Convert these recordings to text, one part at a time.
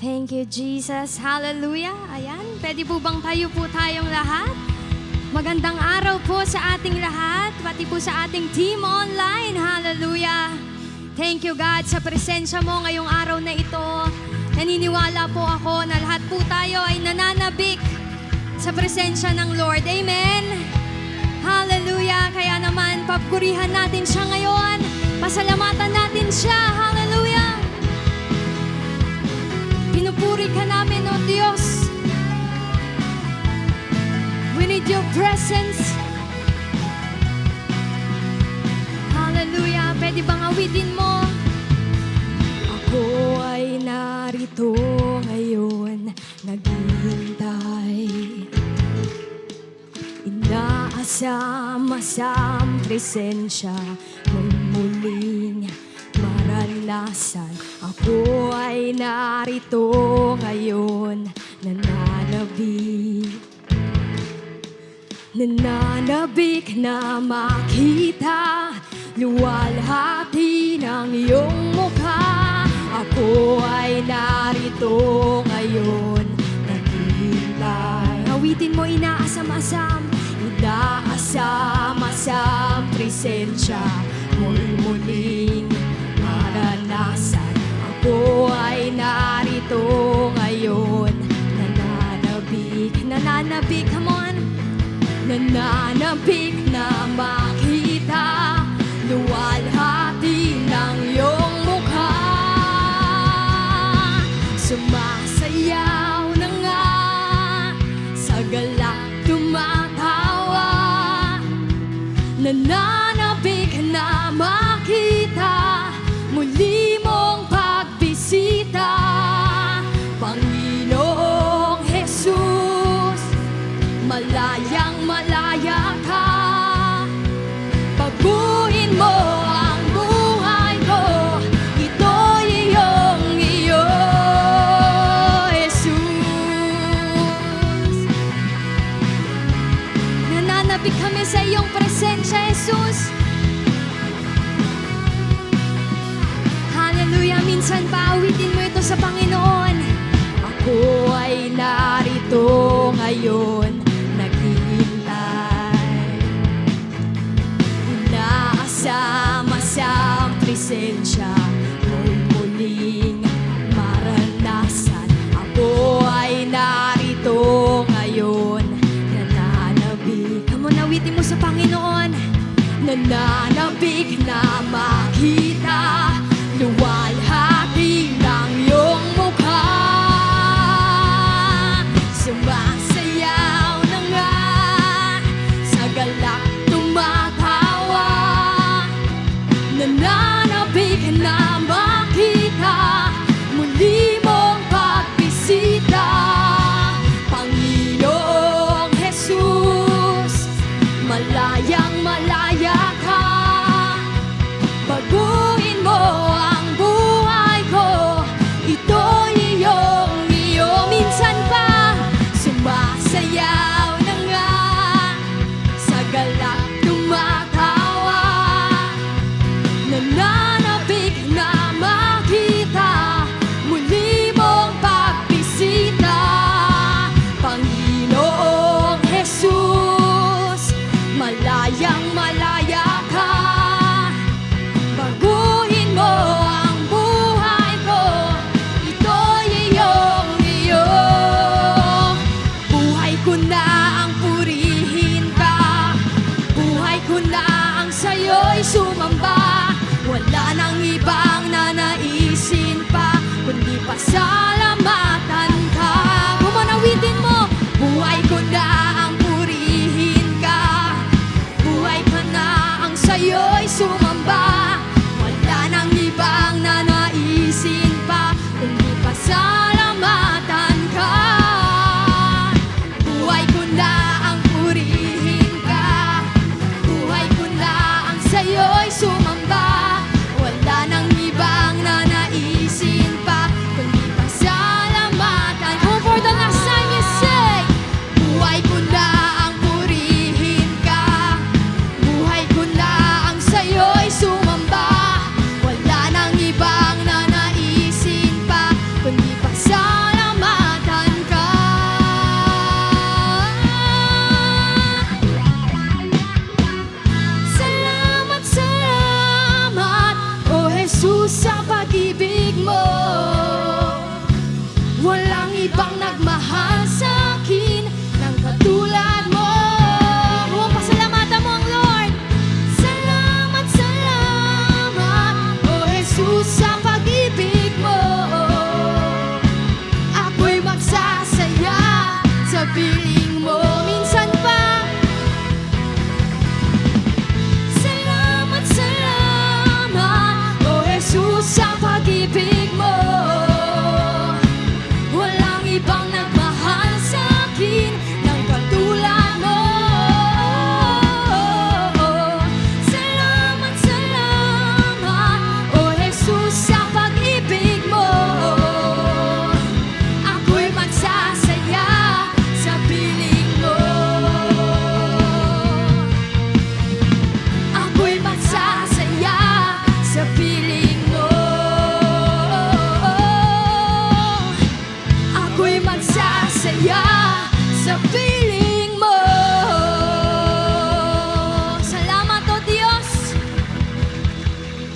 Thank you, Jesus. Hallelujah. Ayan, pwede po bang tayo po tayong lahat? Magandang araw po sa ating lahat, pati po sa ating team online. Hallelujah. Thank you, God, sa presensya mo ngayong araw na ito. Naniniwala po ako na lahat po tayo ay nananabik sa presensya ng Lord. Amen. Hallelujah. Kaya naman, papurihan natin siya ngayon. Pasalamatan natin siya. Hallelujah. Pinupuri ka namin, O Diyos. We need your presence. Hallelujah. Pwede bang awitin mo? Ako ay narito ngayon, naghihintay. Inaasam-asam presensya mong muling maranasan. Ako ay narito ngayon, nananabik. Nananabik na makita luwalhati ng iyong mukha. Ako ay narito ngayon, naghihintay. Awitin mo, inaasam-asam. Inaasam-asam presensya mo'y muling maranasan. Ako ay narito ngayon, nananabik. Nananabik, come on. Nananabik na makita luwalhati ng iyong mukha. Sumasayaw na nga, sa galak tumatawa. Nananabik na makita muli mong pagbisita. Panginoong Jesus, malayang malaya ka. Baguhin mo ang buhay ko, ito'y iyong-iyo, Jesus. Nananabik kami sa iyong presensya, Jesus. Hallelujah. Minsan paawitin mo ito sa Panginoon. Ako ay narito ngayon, naghihintay. Inaasam-asam presensya mo'y muling maranasan. Ako ay narito ngayon, nananabik. Come on, awitin mo sa Panginoon. Nananabik na makita luwalhati ng iyong mukha. Sumasayaw na nga, sa galak tumatawa. Nananabik na makita muli mong pagbisita. Panginoong Jesus, malayang malaya ka. Baguhin mo ang buhay ko, ito'y iyong-iyo. Minsan pa, sumasayaw na nga, sa galak tumatawa. Nananabik na makita muli mong pagbisita. Panginoong Jesus, malayang malaya ka. Baguhin mo ang buhay ko, ito'y iyong-iyo. Buhay ko na ang purihin ka, buhay ko na ang sa'yo'y sumamba. Wala nang ibang nanaisin pa, kundi pasalamatan ka. Kumanawitin mo, buhay ko na ang purihin ka, buhay ka na ang sa'yo'y sumamba. Wala nang ibang nanaisin pa, kundi pasalamatan ka. Buhay ko na ang purihin ka, buhay ko na ang sa'yo'y sumamba. Wala nang ibang nanaisin pa, kundi pasalamatan. Come for the last time you say, buhay ko na ang purihin ka, buhay ko na ang sa'yo'y sumamba.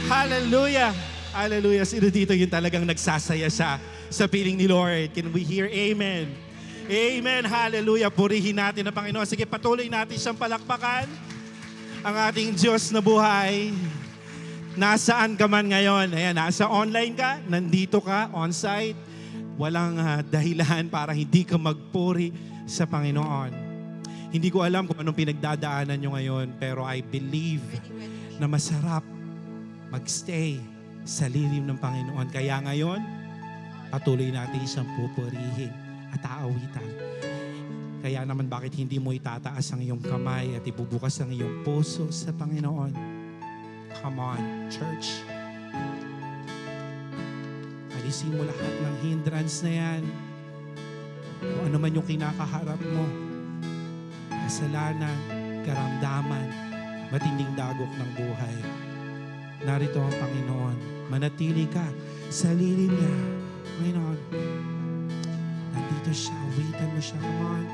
Hallelujah! Hallelujah! Sino dito yung talagang nagsasaya siya sa piling ni Lord? Can we hear amen? Amen! Hallelujah! Purihin natin ang Panginoon. Sige, patuloy natin siyang palakpakan. Ang ating Diyos na buhay. Nasaan ka man ngayon? Ayan, nasa online ka, nandito ka, on-site. Walang dahilan para hindi ka magpuri sa Panginoon. Hindi ko alam kung anong pinagdadaanan nyo ngayon, pero I believe na masarap magstay sa lilim ng Panginoon. Kaya ngayon, patuloy natin siyang pupurihin at aawitan. Kaya naman bakit hindi mo itataas ang iyong kamay at ibubukas ang iyong puso sa Panginoon? Come on, church. Alisin mo lahat ng hindrance na yan. Kung ano man yung kinakaharap mo. Kasalanan, karamdaman, matinding dagok ng buhay. Narito ang Panginoon. Manatili ka sa lilim niya. Panginoon, nandito siya. Awitan mo siya. Come on.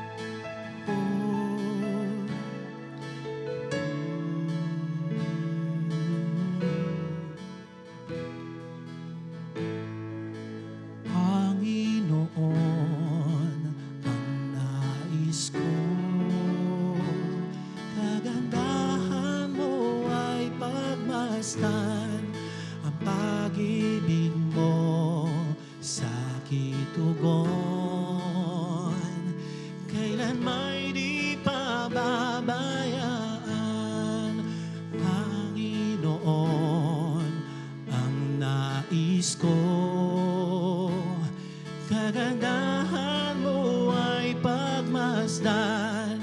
Panginoon, ang nais ko, kagandahan mo ay pagmasdan, ang pag-ibig mo sa kitugon, kailan may di pababayaan. Panginoon, ang nais ko, kagandahan mo ay pagmasdan,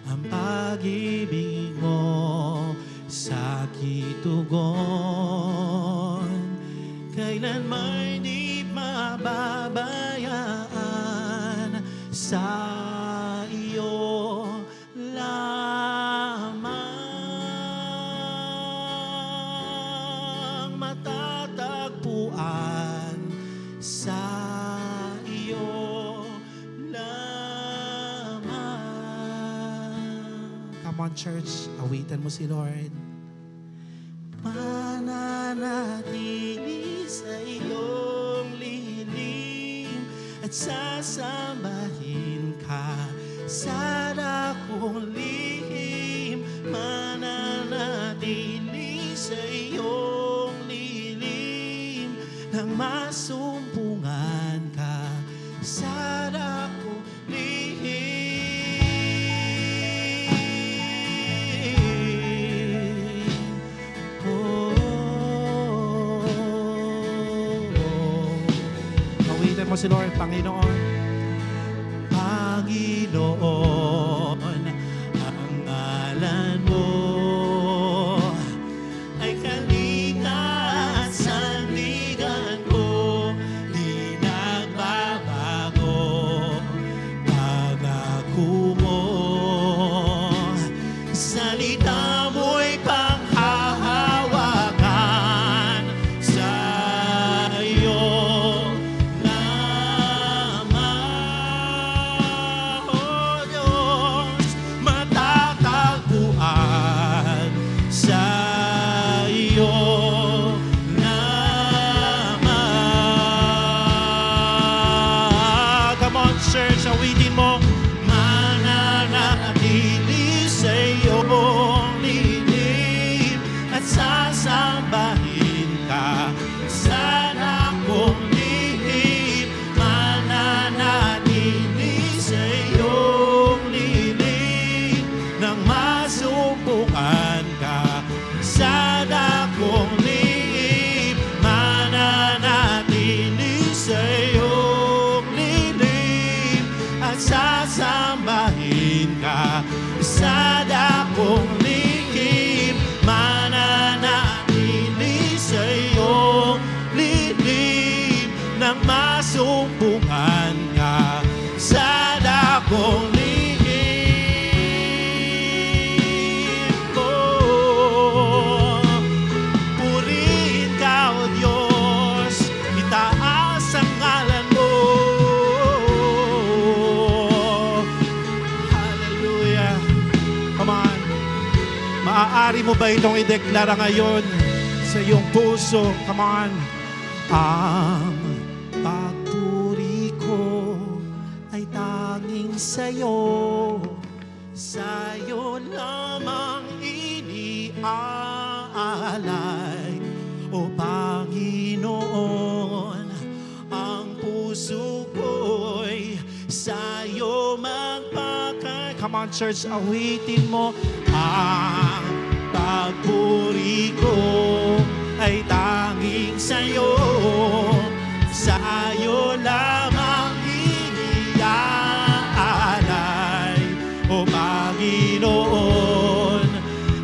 ang pag-ibig mo sa kitugon, kailan may di mababayaan. Sa iyo lamang matatagpuan, sa Come on, church. Awitan mo si Lord. mananatili sa iyong lilim at sasambahin ka sa dakong lihim. Mananatili sa iyong lilim nang masumpungan ka sa dakong lihim. Awitan mo si Lord, Panginoon. Panginoon, ang ngalan mo ay kalinga at sandigan ko, di nagbabago. Pangako mo, salita mo'y panghahawakan sa iyo lamang, oh Diyos, matatagpuan sa iyo lamang. Come on, church, awitin mo. Mananatili sa iyong lilim at sasambahin ka sa dakong lihim. Mananatili sa iyong lilim nang masumpungan ka sa dakong lihim. Mananatili sa iyong lilim at sasambahin ka sa dakong lihim. Mananatili sa iyong lilim nang masumpungan ka sa dakong lihim. Oh, purihin ka, O Diyos, itaas ang ngalan mo. Hallelujah. Come on. Maaari mo ba itong ideklara ngayon sa sa iyong puso. Come on. Ang pagpuri ko ay tanging sa'yo. Sa'yo lamang iniaalay, O Panginoon. Ang puso ko'y sa'yo magpakay. Come on, church, awitin mo. Ang pagpuri ko ay tanging sa'yo. Sa'yo lamang iniaalay, O Panginoon.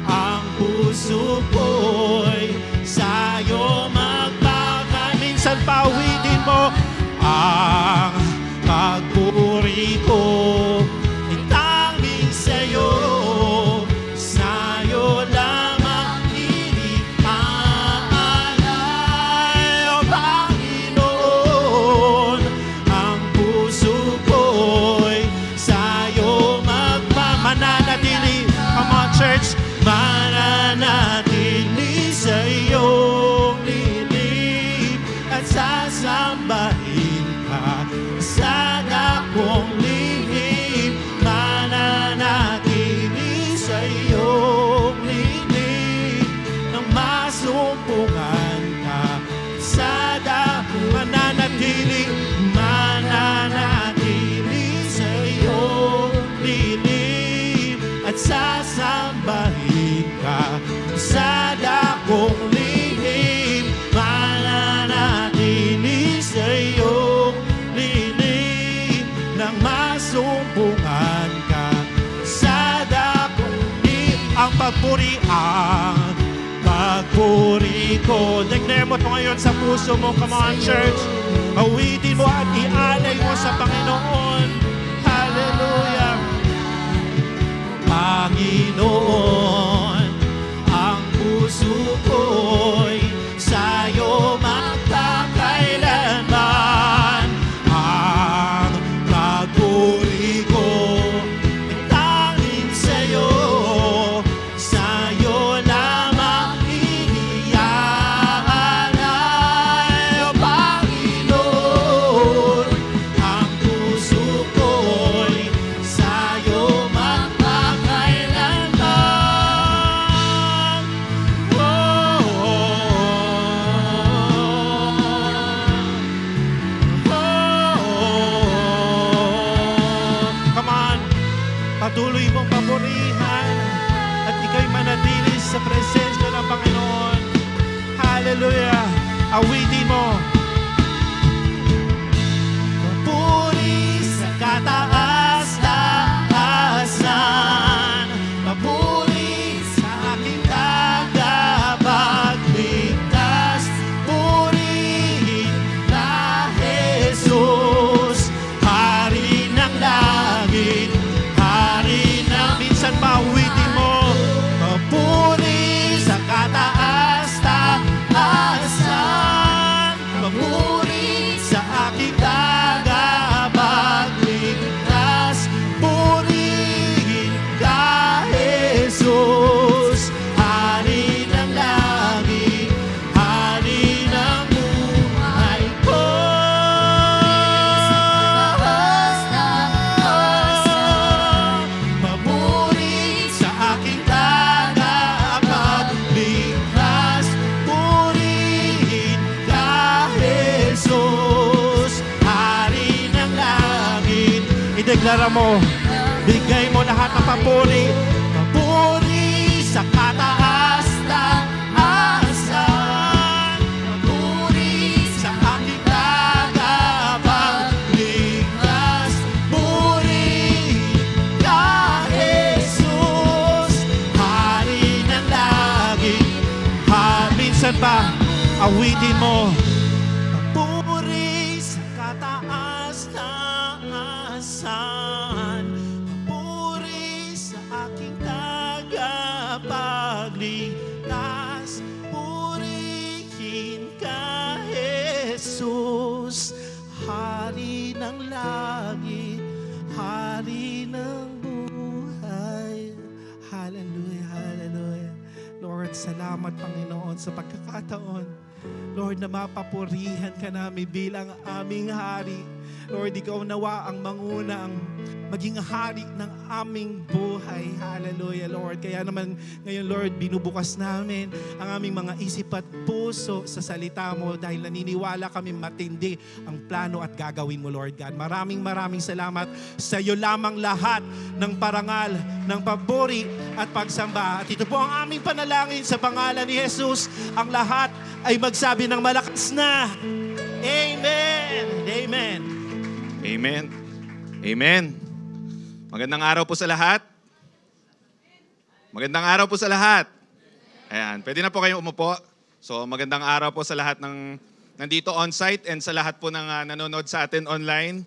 Ang puso ko'y sa'yo magpakay. Minsan pawitin mo. Ang pagpuri ko ay tanging sa'yo. Sa'yo lamang iniaalay, O Panginoon. Ang puso ko'y sa'yo mananatili. Come on, church. Mananatili sa iyong lilib at sasambahin ka sa dakong lihim. Mananatili sa iyong lilib nang masumpungan ka sa dakong. Mananatili, mananatili sa iyong lilib at sasambahin ka sa dakong lihim. Mananatili sa iyong lihim nang masumpungan ka sa dakong lihim. Ang pagpuri ko. Declare mo ito ngayon sa puso mo. Come on, church. Awitin mo at ialay mo sa Panginoon. Hallelujah. Panginoon, ang puso ko'y sa'yo magpakailanman. Ang pagpuri ko ay tanging sa'yo. Sa'yo lamang iniaalay, O Panginoon. Ang puso ko'y sa'yo magpakailanman. Come on, patuloy mong papurihan at ikaw'y manatili sa presensya ng Panginoon. Hallelujah. Awitin mo. Papuri sa kataas-taasan, papuri sa aking tagapagligtas. Purihin ka, Jesus, Hari ng langit, Hari ng... Minsan pauwitin mo. Papuri sa kataas-taasan, papuri sa aking tagapagligtas. Purihin ka, Jesus, Hari ng langit, Hari ng buhay ko. Papuri sa aking tagapagligtas. Purihin ka, Jesus, Hari ng langit. Ideklara mo, bigay mo lahat ng papuri. Papuri sa kataas-taasan, papuri sa aking tagapagligtas. Purihin ka, Jesus, Hari ng langit. Minsan pa, awitin mo. Papuri sa kataas-taasan, papuri sa aking tagapagligtas. Purihin ka, Jesus, Hari ng langit, Hari ng buhay. Hallelujah, hallelujah. Lord, salamat Panginoon Panginoon, sa pagkakataon, Lord, na mapapurihan ka namin bilang aming hari. Lord, ikaw nawa ang manguna, ang maging hari ng aming buhay. Hallelujah, Lord. Kaya naman ngayon, Lord, binubukas namin ang aming mga isip at puso sa salita mo dahil naniniwala kami matindi ang plano at gagawin mo, Lord God. Maraming salamat sa iyo lamang lahat ng parangal, ng papuri at pagsamba. At ito po ang aming panalangin sa pangalan ni Jesus. Ang lahat ay magsabi ng malakas na Amen! Amen! Amen. Amen. Magandang araw po sa lahat. Magandang araw po sa lahat. Ayan, pwede na po kayong umupo. So magandang araw po sa lahat ng nandito on-site and sa lahat po ng nanonood sa atin online.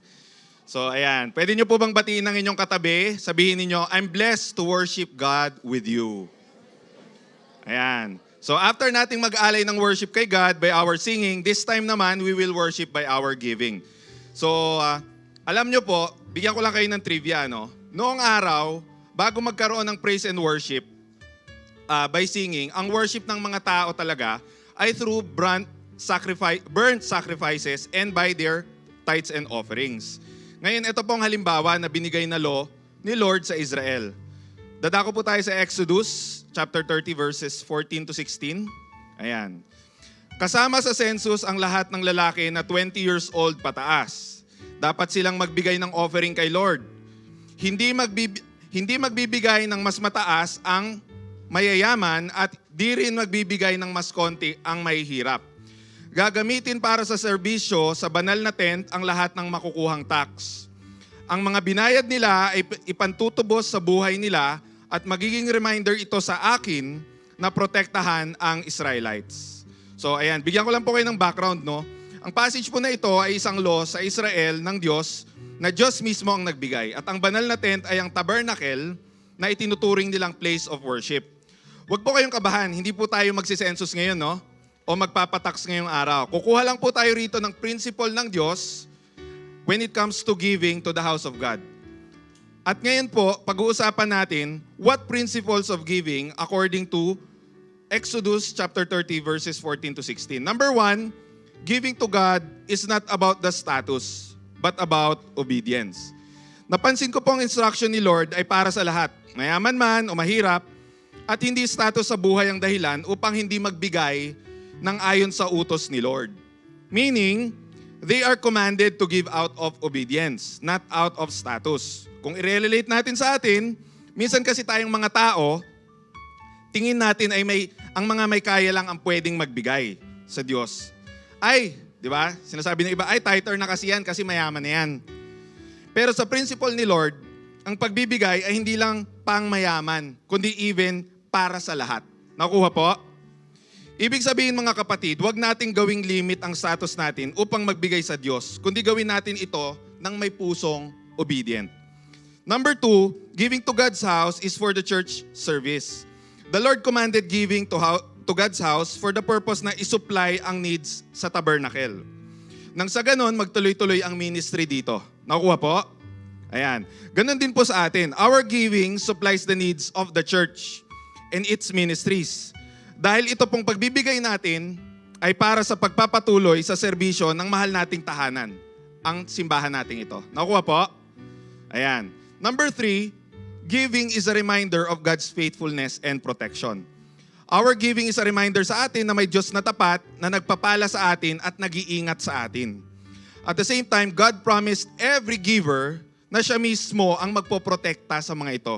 So ayan, pwede nyo po bang batiin ng inyong katabi? Sabihin niyo, I'm blessed to worship God with you. Ayan. So after nating mag-alay ng worship kay God by our singing, this time naman we will worship by our giving. So, alam nyo po, bigyan ko lang kayo ng trivia, no? Noong araw, bago magkaroon ng praise and worship by singing, ang worship ng mga tao talaga ay through burnt sacrifices and by their tithes and offerings. Ngayon, ito pong halimbawa na binigay na law ni Lord sa Israel. Dadako po tayo sa Exodus chapter 30 verses 14 to 16. Ayan. Kasama sa census ang lahat ng lalaki na 20 years old pataas. Dapat silang magbigay ng offering kay Lord. Hindi magbibigay ng mas mataas ang mayayaman at di rin magbibigay ng mas konti ang mahihirap. Gagamitin para sa serbisyo sa banal na tent ang lahat ng makukuhang tax. Ang mga binayad nila ay ipantutubos sa buhay nila at magiging reminder ito sa akin na protektahan ang Israelites. So ayan, bigyan ko lang po kayo ng background, no? Ang passage po na ito ay isang law sa Israel ng Diyos na Diyos mismo ang nagbigay. At ang banal na tent ay ang tabernacle na itinuturing nilang place of worship. Huwag po kayong kabahan, hindi po tayo magsisensus ngayon, no? O magpapatax ngayong araw. Kukuha lang po tayo rito ng principle ng Diyos when it comes to giving to the house of God. At ngayon po, pag-uusapan natin what principles of giving according to Exodus chapter 30 verses 14 to 16. Number 1, giving to God is not about the status, but about obedience. Napansin ko pong instruction ni Lord ay para sa lahat, mayaman man o mahirap, at hindi status sa buhay ang dahilan upang hindi magbigay ng ayon sa utos ni Lord. Meaning, they are commanded to give out of obedience, not out of status. Kung i-relate natin sa atin, minsan kasi tayong mga tao, tingin natin ay ang mga may kaya lang ang pwedeng magbigay sa Diyos. Ay, di ba? Sinasabi ng iba, ay tither na kasi yan kasi mayaman na yan. Pero sa principle ni Lord, ang pagbibigay ay hindi lang pang mayaman, kundi even para sa lahat. Nakuha po? Ibig sabihin mga kapatid, huwag nating gawing limit ang status natin upang magbigay sa Diyos, kundi gawin natin ito ng may pusong obedient. Number 2, giving to God's house is for the church service. The Lord commanded giving to God's house for the purpose na isupply ang needs sa tabernacle. Nang sa ganon, magtuloy-tuloy ang ministry dito. Nakuha po? Ayan. Ganon din po sa atin. Our giving supplies the needs of the church and its ministries. Dahil ito pong pagbibigay natin ay para sa pagpapatuloy sa serbisyo ng mahal nating tahanan, ang simbahan nating ito. Nakuha po? Ayan. Number 3, giving is a reminder of God's faithfulness and protection. Our giving is a reminder sa atin na may Diyos na tapat na nagpapala sa atin at nag-iingat sa atin. At the same time, God promised every giver na siya mismo ang magpoprotekta sa mga ito.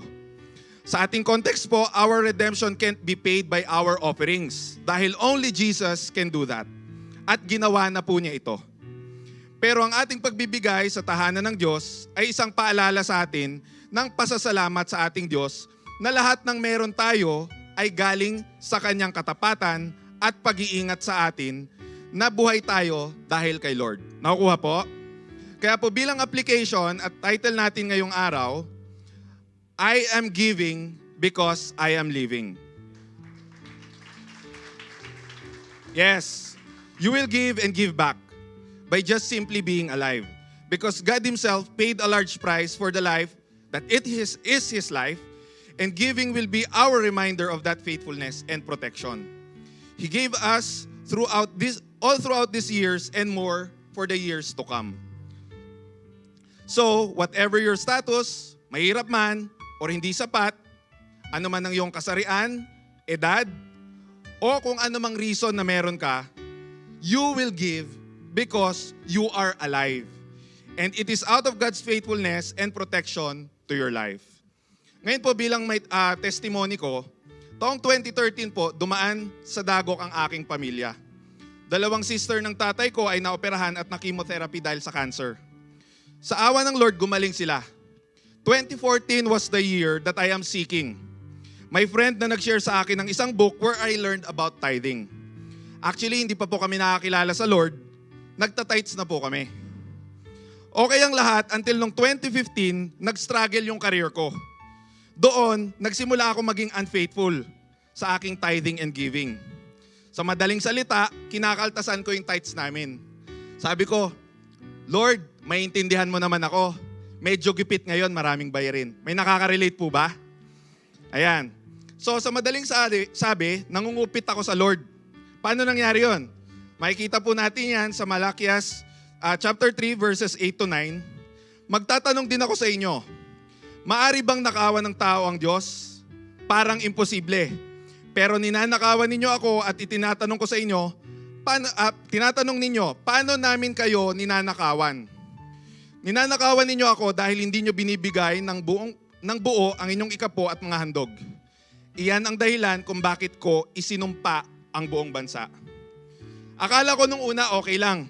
Sa ating context po, our redemption can't be paid by our offerings dahil only Jesus can do that. At ginawa na po niya ito. Pero ang ating pagbibigay sa tahanan ng Diyos ay isang paalala sa atin ng pasasalamat sa ating Diyos na lahat ng meron tayo ay galing sa Kanyang katapatan at pag-iingat sa atin na buhay tayo dahil kay Lord. Nakukuha po? Kaya po bilang application at title natin ngayong araw, I am giving because I am living. Yes, you will give and give back by just simply being alive. Because God Himself paid a large price for the life that is His life, and giving will be our reminder of that faithfulness and protection. He gave us all throughout these years and more for the years to come. So, whatever your status, mahirap man or hindi sapat, ano man ang iyong kasarian, edad, o kung ano mang reason na meron ka, you will give because you are alive. And it is out of God's faithfulness and protection to your life. Ngayon po bilang may testimony ko, taong 2013 po, dumaan sa dagok ang aking pamilya. 2 sister ng tatay ko ay naoperahan at na-chemotherapy dahil sa cancer. Sa awa ng Lord, gumaling sila. 2014 was the year that I am seeking. My friend na nag-share sa akin ng isang book where I learned about tithing. Actually, hindi pa po kami nakakilala sa Lord. Nagta-tithes na po kami. Okay ang lahat until nung 2015, nag-struggle yung career ko. Doon, nagsimula ako maging unfaithful sa aking tithing and giving. Sa madaling salita, kinakaltasan ko yung tithes namin. Sabi ko, Lord, maintindihan mo naman ako. Medyo gipit ngayon, maraming bayarin. May nakaka-relate po ba? Ayan. So sa madaling sabi, nangungupit ako sa Lord. Paano nangyari yon? Makikita po natin yan sa Malakias chapter 3 verses 8 to 9. Magtatanong din ako sa inyo, maari bang nakawan ng tao ang Diyos? Parang imposible. Pero ninanakawan ninyo ako at itinatanong ko sa inyo, tinatanong ninyo, paano namin kayo ninanakawan? Ninanakawan ninyo ako dahil hindi nyo binibigay ng buo ang inyong ikapo at mga handog. Iyan ang dahilan kung bakit ko isinumpa ang buong bansa. Akala ko nung una okay lang.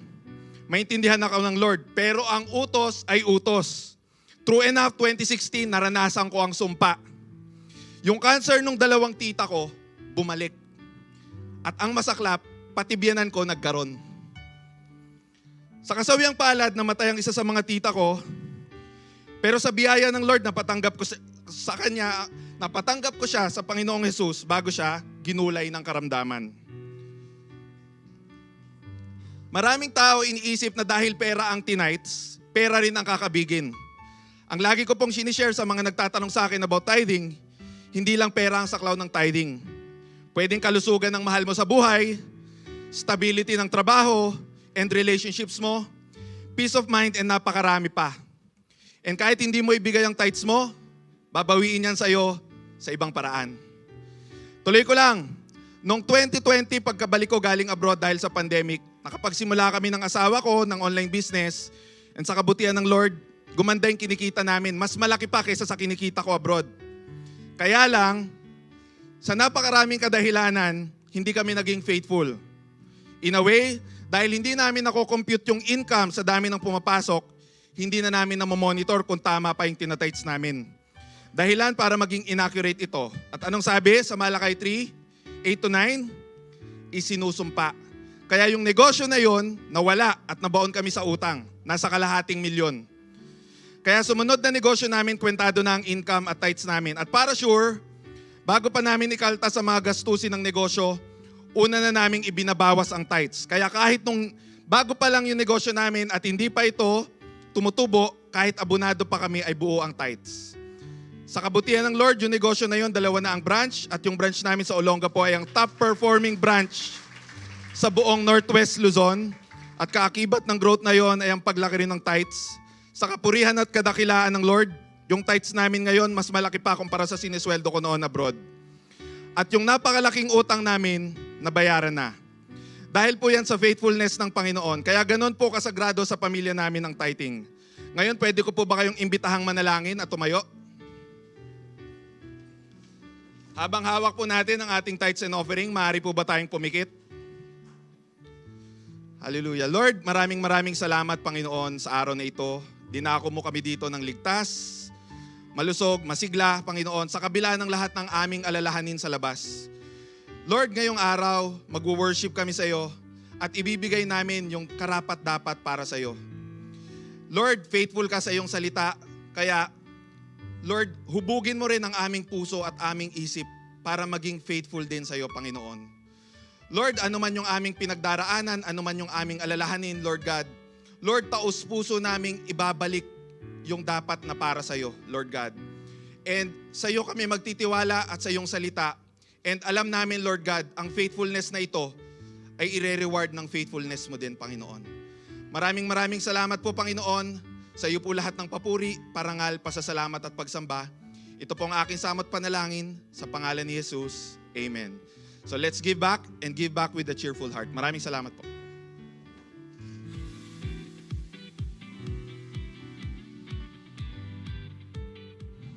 Maintindihan ako ng Lord. Pero ang utos ay utos. True enough, 2016, naranasan ko ang sumpa. Yung cancer nung 2 tita ko, bumalik. At ang masaklap, pati biyanan ko nagkaroon. Sa kasawiang palad, namatay ang isa sa mga tita ko. Pero sa biyaya ng Lord, napatanggap ko siya sa Panginoong Jesus bago siya ginulay ng karamdaman. Maraming tao iniisip na dahil pera ang tinights, pera rin ang kakabigin. Ang lagi ko pong sinishare sa mga nagtatanong sa akin about tithing, hindi lang pera ang saklaw ng tithing. Pwedeng kalusugan ng mahal mo sa buhay, stability ng trabaho, and relationships mo, peace of mind, and napakarami pa. And kahit hindi mo ibigay ang tithes mo, babawiin yan sa'yo sa ibang paraan. Tuloy ko lang, noong 2020 pagkabalik ko galing abroad dahil sa pandemic, nakapagsimula kami ng asawa ko ng online business, and sa kabutihan ng Lord, gumanda yung kinikita namin. Mas malaki pa kaysa sa kinikita ko abroad. Kaya lang, sa napakaraming kadahilanan, hindi kami naging faithful. In a way, dahil hindi namin nako-compute yung income sa dami ng pumapasok, hindi na namin namomonitor kung tama pa yung tinatights namin. Dahilan para maging inaccurate ito. At anong sabi sa Malakay 3, 8 to 9? Isinusumpa. Kaya yung negosyo na yon, nawala at nabaon kami sa utang. Nasa kalahating milyon. Kaya sumunod na negosyo namin, kwentado na ang income at tithes namin. At para sure, bago pa namin ikalta sa mga gastusin ng negosyo, una na naming ibinabawas ang tithes. Kaya kahit nung bago pa lang yung negosyo namin at hindi pa ito tumutubo, kahit abonado pa kami ay buo ang tithes. Sa kabutihan ng Lord, yung negosyo na yun, 2 na ang branch at yung branch namin sa Olonga po ay ang top performing branch sa buong Northwest Luzon. At kaakibat ng growth na yon ay ang paglaki rin ng tithes. Sa kapurihan at kadakilaan ng Lord, yung tithes namin ngayon mas malaki pa kumpara sa sinisweldo ko noon abroad. At yung napakalaking utang namin, nabayaran na. Dahil po yan sa faithfulness ng Panginoon. Kaya ganun po kasagrado sa pamilya namin ang tithing. Ngayon, pwede ko po ba kayong imbitahang manalangin at tumayo? Habang hawak po natin ang ating tithes and offering, maaari po ba tayong pumikit? Hallelujah. Lord, maraming salamat, Panginoon, sa araw na ito. Dinako mo kami dito ng ligtas, malusog, masigla, Panginoon, sa kabila ng lahat ng aming alalahanin sa labas. Lord, ngayong araw, mag-worship kami sa iyo at ibibigay namin yung karapat-dapat para sa iyo. Lord, faithful ka sa iyong salita, kaya Lord, hubugin mo rin ang aming puso at aming isip para maging faithful din sa iyo, Panginoon. Lord, ano man yung aming pinagdaraanan, ano man yung aming alalahanin, Lord God, Lord, taos puso naming ibabalik yung dapat na para sa iyo, Lord God. And sa iyo kami magtitiwala at sa iyong salita, And alam namin, Lord God, ang faithfulness na ito ay ire-reward ng faithfulness mo din, Panginoon. Maraming salamat po, Panginoon. Sa iyo po lahat ng papuri, parangal, pasasalamat at pagsamba. Ito po ang aking samot panalangin sa pangalan ni Jesus. Amen. So let's give back and give back with a cheerful heart. Maraming salamat po.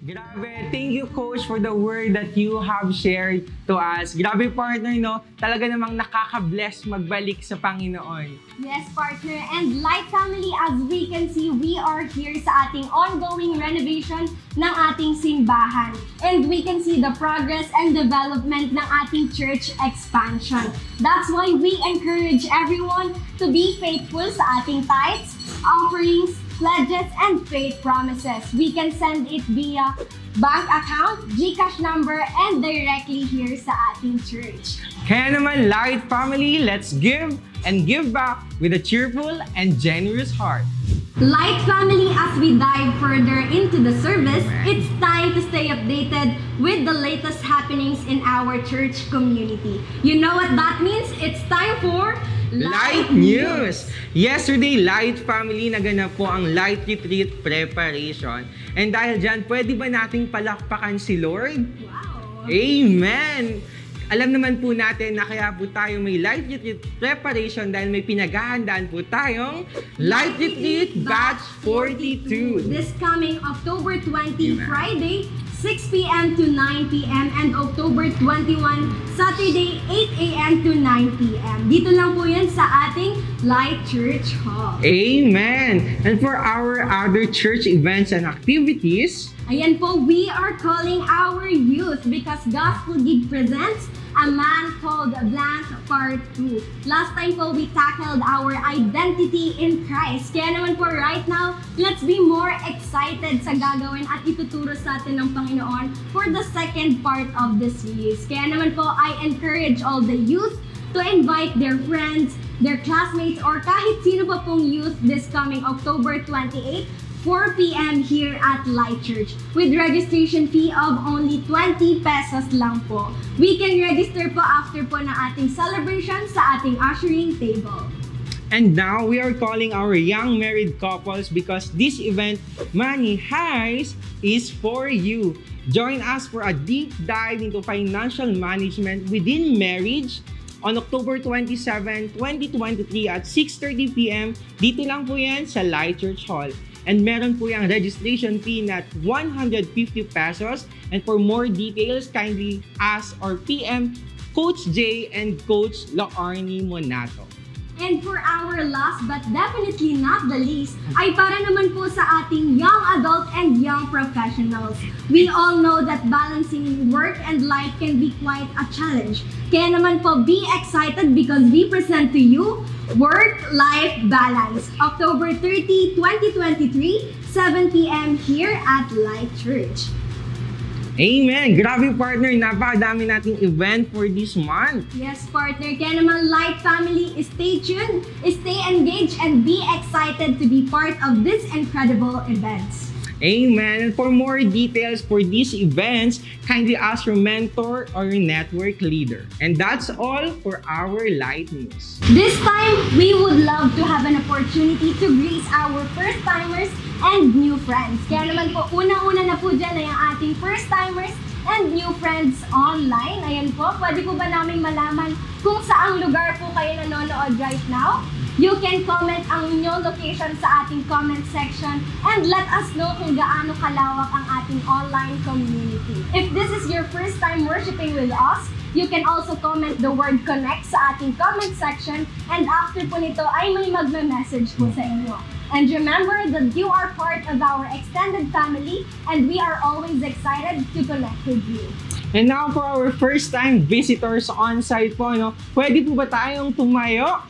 Grabe, thank you Coach for the word that you have shared to us. Grabe partner, no? Talaga namang nakaka-bless magbalik sa Panginoon. Yes, partner. And Light Family, as we can see, we are here sa ating ongoing renovation ng ating simbahan. And we can see the progress and development ng ating church expansion. That's why we encourage everyone to be faithful sa ating tithes, offerings, pledges, and faith promises. We can send it via bank account, GCash number, and directly here sa ating church. Kaya naman, Light Family, let's give and give back with a cheerful and generous heart. Light Family, as we dive further into the service, it's time to stay updated with the latest happenings in our church community. You know what that means? It's time for Light News! Yesterday, Light Family, naganap po ang Light Retreat Preparation. And dahil dyan, pwede ba nating palakpakan si Lord? Wow! Amen! Alam naman po natin na kaya po tayo may Light Retreat Preparation dahil may pinaghahandaan po tayong Light Retreat Batch 42. This coming October 20, Friday, 6 p.m. to 9 p.m. and October 21, Saturday, 8 a.m. to 9 p.m. Dito lang po yan sa ating Light Church Hall. Amen! And for our other church events and activities, Ayan po, we are calling our youth because Gospel Gig presents A Man Called Blank Part 2. Last time po, we tackled our identity in Christ. Kaya naman po right now, let's be more excited sa gagawin at ituturo sa atin ng Panginoon for the second part of the series. Kaya naman po, I encourage all the youth to invite their friends, their classmates, or kahit sino pa pong youth this coming October 28, 4 p.m. here at Light Church with registration fee of only 20 pesos lang po. We can register po after po ng ating celebration sa ating ushering table. and now we are calling our young married couples because this event, Money Heist, is for you. Join us for a deep dive into financial management within marriage on October 27, 2023 at 6:30 p.m. Dito lang po yan sa Light Church Hall. And meron po yung registration fee na 150 pesos. And for more details, kindly ask or PM Coach J and Coach Laarni Monato. And for our last but definitely not the least, ay para naman po sa ating young adult and young professionals. We all know that balancing work and life can be quite a challenge. Kaya naman po, be excited because we present to you Work-Life Balance, October 30, 2023, 7 p.m. here at Light Church. Amen! Grabe partner, napakadami nating event for this month. Yes, partner. Kaya naman, Light Family, stay tuned, stay engaged, and be excited to be part of these incredible events. Amen! And for more details for these events, kindly ask your mentor or your network leader. And that's all for our Light News. This time, we would love to have an opportunity to greet our first-timers and new friends. Kaya naman po, unang-una na po dyan ay ang ating first-timers and new friends online. Ayan po, pwede po ba namin malaman kung saang lugar po kayo nanonood right now? You can comment ang inyong location sa ating comment section and let us know kung gaano kalawak ang ating online community. If this is your first time worshiping with us, you can also comment the word connect sa ating comment section and after po nito ay may magme-message po sa inyo. And remember that you are part of our extended family and we are always excited to connect with you. And now for our first time visitors on-site po, no? Pwede po ba tayong tumayo?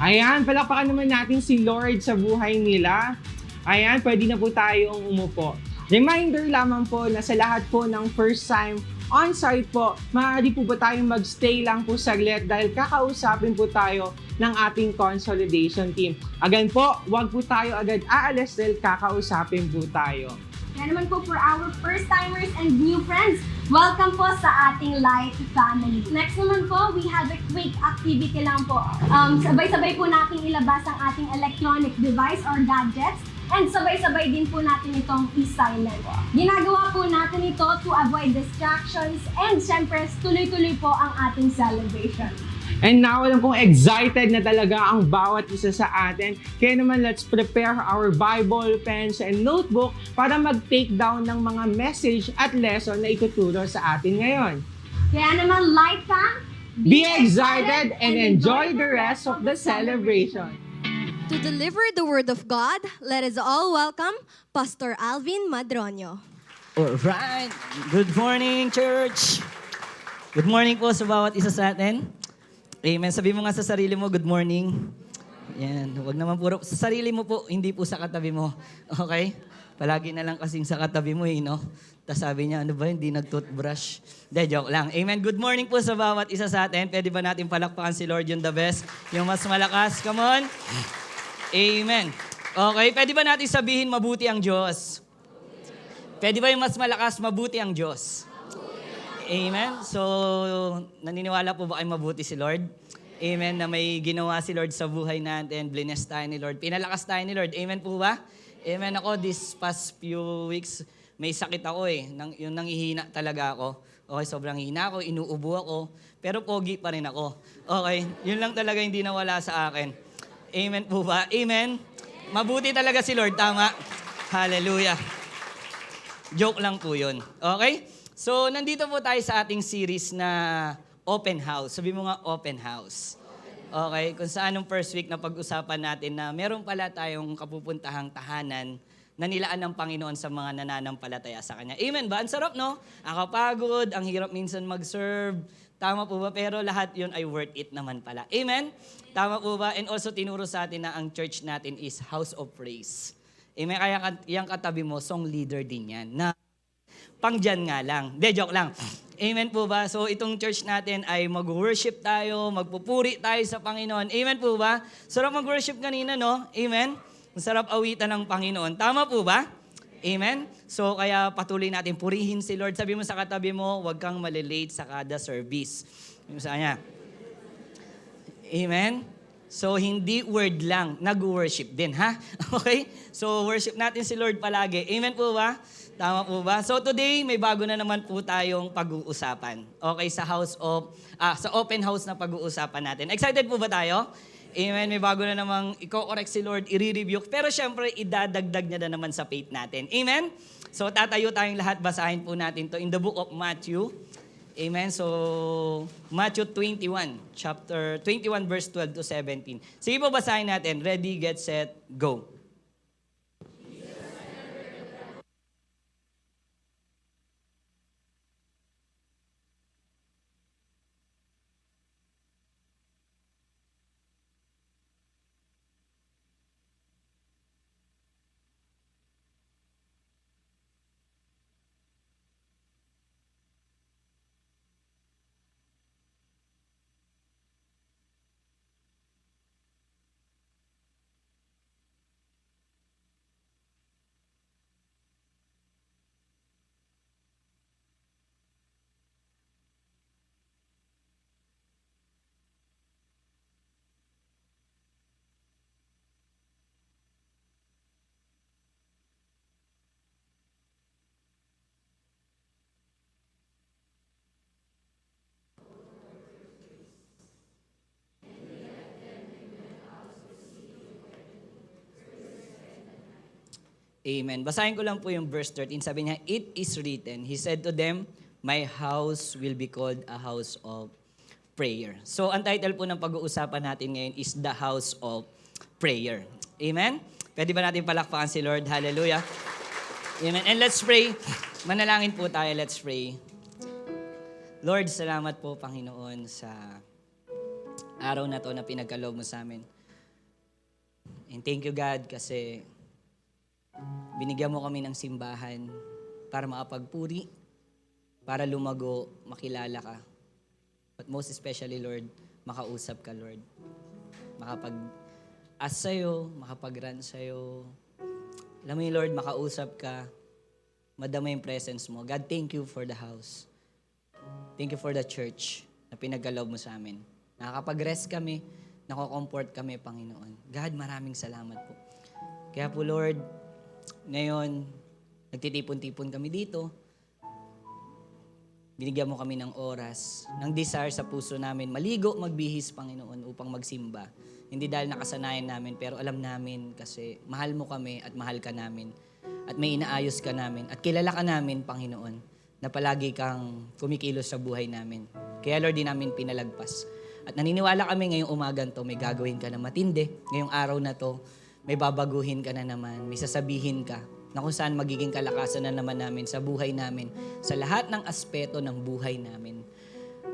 Ayan, palakpakan naman natin si Lord sa buhay nila. Ayan, pwede na po tayong umupo. Reminder lamang po na sa lahat po ng first time on-site po, maaari po ba tayong magstay lang po saglit dahil kakausapin po tayo ng ating consolidation team. Again po, wag po tayo agad aalis dahil kakausapin po tayo. Kaya naman po for our first-timers and new friends, Welcome po sa ating Light Family. Next naman po, we have a quick activity lang po. Sabay-sabay po natin ilabas ang ating electronic device or gadgets and sabay-sabay din po natin itong i-silent. Ginagawa po natin ito to avoid distractions and syempre tuloy-tuloy po ang ating celebration. And now, alam kong excited na talaga ang bawat isa sa atin. Kaya naman, let's prepare our Bible, pens, and notebook para mag-take down ng mga message at lesson na ituturo sa atin ngayon. Kaya naman, Light Fam, Be excited and enjoy the rest of the celebration. To deliver the Word of God, let us all welcome Pastor Alvin Madronio. Alright. Good morning, church. Good morning po sa bawat isa sa atin. Amen. Sabi mo nga sa sarili mo, good morning. Yan. Huwag naman puro. Sa sarili mo po, hindi po sa katabi mo. Okay? Palagi na lang kasing sa katabi mo, no? Tapos sabi niya, ano ba, hindi nag-toothbrush. Hindi, joke lang. Amen. Good morning po sa bawat isa sa atin. Pwede ba natin palakpakan si Lord yung the best? Yung mas malakas. Come on. Amen. Okay, pwede ba natin sabihin mabuti ang Diyos? Pwede ba yung mas malakas, mabuti ang Diyos? Amen. So, naniniwala po ba kayo mabuti si Lord? Amen. Na may ginawa si Lord sa buhay natin. Blessed tayo ni Lord. Pinalakas tayo ni Lord. Amen po ba? Amen. Ako, this past few weeks, may sakit ako yung nangihina talaga ako. Okay, sobrang hina ako, inuubo ako, pero pogi pa rin ako. Okay, yun lang talaga hindi nawala sa akin. Amen po ba? Amen. Mabuti talaga si Lord, tama? Hallelujah. Joke lang po yun. Okay? So, nandito po tayo sa ating series na Open House. Sabi mo nga, Open House. Okay? Kung saan nung first week na pag-usapan natin na meron pala tayong kapupuntahang tahanan na nilaan ng Panginoon sa mga nananampalataya sa Kanya. Amen ba? Ang sarap, no? Ang kapagod, ang hirap minsan mag-serve. Tama po ba? Pero lahat yun ay worth it naman pala. Amen? Tama po ba? And also, tinuro sa atin na ang church natin is House of Praise. Amen? Kaya yung katabi mo, song leader din yan. Na pang dyan nga lang. De, joke lang. Amen po ba? So itong church natin ay mag-worship tayo, magpupuri tayo sa Panginoon. Amen po ba? Sarap mag-worship kanina, no? Amen? Masarap awitan ng Panginoon. Tama po ba? Amen? So kaya patuloy natin purihin si Lord. Sabi mo sa katabi mo, huwag kang malilate sa kada service. Sabi mo sa kanya. Amen? So hindi word lang, nag-worship din, ha? Okay? So worship natin si Lord palagi. Amen po ba? Tama po ba? So today, may bago na naman po tayong pag-uusapan. Okay, sa open house na pag-uusapan natin. Excited po ba tayo? Amen. May bago na namang i-correct si Lord, i-rebuke. Pero syempre, idadagdag niya na naman sa faith natin. Amen? So tatayo tayong lahat, basahin po natin to in the book of Matthew. Amen. So, Matthew 21, chapter 21, verse 12 to 17. Sige po, basahin natin. Ready, get, set, go. Amen. Basahin ko lang po yung verse 13. Sabi niya, it is written, He said to them, my house will be called a house of prayer. So, ang title po ng pag-uusapan natin ngayon is the house of prayer. Amen? Pwede ba natin palakpakan si Lord? Hallelujah. Amen. And let's pray. Manalangin po tayo. Let's pray. Lord, salamat po, Panginoon, sa araw na to na pinagkaloob mo sa amin. And thank you, God, kasi binigyan mo kami ng simbahan para makapagpuri, para lumago, makilala ka. But most especially, Lord, makausap ka, Lord. Makapag-ask sa'yo, makapag-run sa'yo. Alam mo yun, Lord, makausap ka, madama yung presence mo. God, thank you for the house. Thank you for the church na pinagkaloob mo sa amin. Nakakapag-rest kami, nako-comfort kami, Panginoon. God, maraming salamat po. Kaya po, Lord, ngayon, nagtitipon-tipon kami dito. Binigyan mo kami ng oras, ng desire sa puso namin, maligo, magbihis, Panginoon, upang magsimba. Hindi dahil nakasanayan namin, pero alam namin kasi mahal mo kami at mahal ka namin. At may inaayos ka namin. At kilala ka namin, Panginoon, na palagi kang kumikilos sa buhay namin. Kaya Lord, di namin pinalagpas. At naniniwala kami ngayong umagan to, may gagawin ka na matindi. Ngayong araw na to, may babaguhin ka na naman, may sasabihin ka na kung saan magiging kalakasan na naman namin sa buhay namin, sa lahat ng aspeto ng buhay namin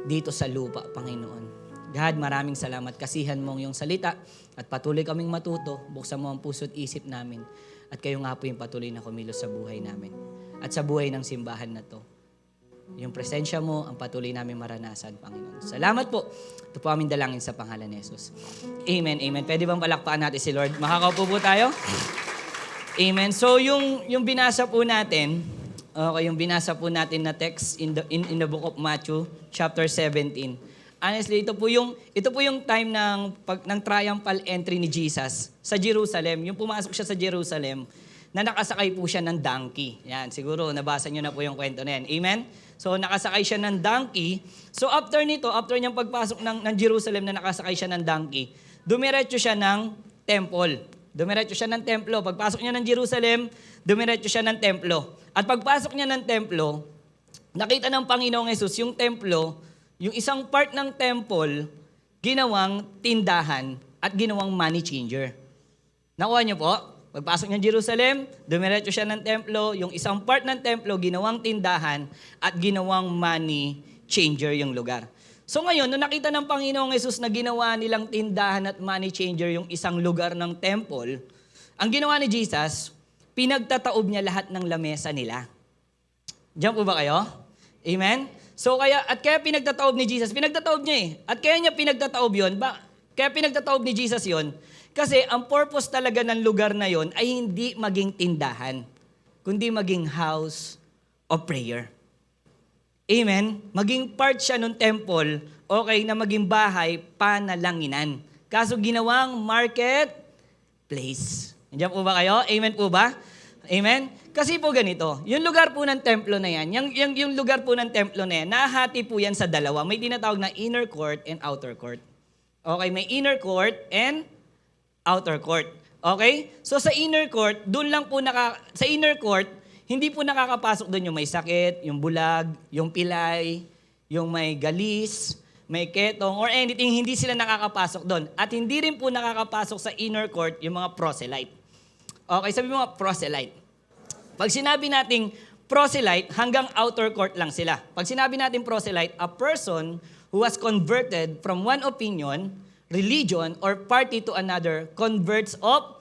dito sa lupa, Panginoon. God, maraming salamat. Kasihan mo yung salita at patuloy kaming matuto. Buksan mo ang puso't isip namin. At kayo nga po yung patuloy na kumilos sa buhay namin. At sa buhay ng simbahan na to. Yung presensya mo, ang patuloy namin maranasan, Panginoon. Salamat po. Ito po aming dalangin sa pangalan ni Jesus. Amen, amen. Pwede bang palakpakan natin si Lord? Makakaupo po tayo? Amen. So yung binasa po natin, okay, yung binasa po natin na text in the book of Matthew, chapter 17. Honestly, ito po yung time ng triumphal entry ni Jesus sa Jerusalem. Yung pumasok siya sa Jerusalem, na nakasakay po siya ng donkey. Yan, siguro nabasa niyo na po yung kwento na yan. Amen? So nakasakay siya ng donkey. So after niyang pagpasok ng Jerusalem na nakasakay siya ng donkey, dumiretso siya ng temple. Dumiretso siya ng templo. Pagpasok niya ng Jerusalem, dumiretso siya ng templo. At pagpasok niya ng templo, nakita ng Panginoong Hesus yung templo, yung isang part ng temple, ginawang tindahan at ginawang money changer. Nakuha niyo po? Pagpasok niya ng Jerusalem, dumiretso siya ng templo, yung isang part ng templo, ginawang tindahan at ginawang money changer yung lugar. So ngayon, nung nakita ng Panginoong Hesus na ginawa nilang tindahan at money changer yung isang lugar ng temple, ang ginawa ni Jesus, pinagtataob niya lahat ng lamesa nila. Diyan po ba kayo? Amen? So kaya pinagtataob ni Jesus, pinagtataob niya eh. At kaya niya pinagtataob yun, kaya pinagtataob ni Jesus yun, kasi ang purpose talaga ng lugar na yon ay hindi maging tindahan, kundi maging house of prayer. Amen? Maging part siya ng temple, okay, na maging bahay, panalanginan. Kaso ginawang marketplace. Nandiyan po ba kayo? Amen po ba? Amen? Kasi po ganito, yung lugar po ng templo na yan, yung lugar po ng templo na yan, nahati po yan sa dalawa. May tinatawag na inner court and outer court. Okay, may inner court and outer court. Okay? So sa inner court, sa inner court, hindi po nakakapasok doon yung may sakit, yung bulag, yung pilay, yung may galis, may ketong, or anything, hindi sila nakakapasok doon. At hindi rin po nakakapasok sa inner court yung mga proselyte. Okay, sabi mo nga proselyte. Pag sinabi nating proselyte, hanggang outer court lang sila. Pag sinabi natin proselyte, a person who was converted from one opinion, religion, or party to another, converts of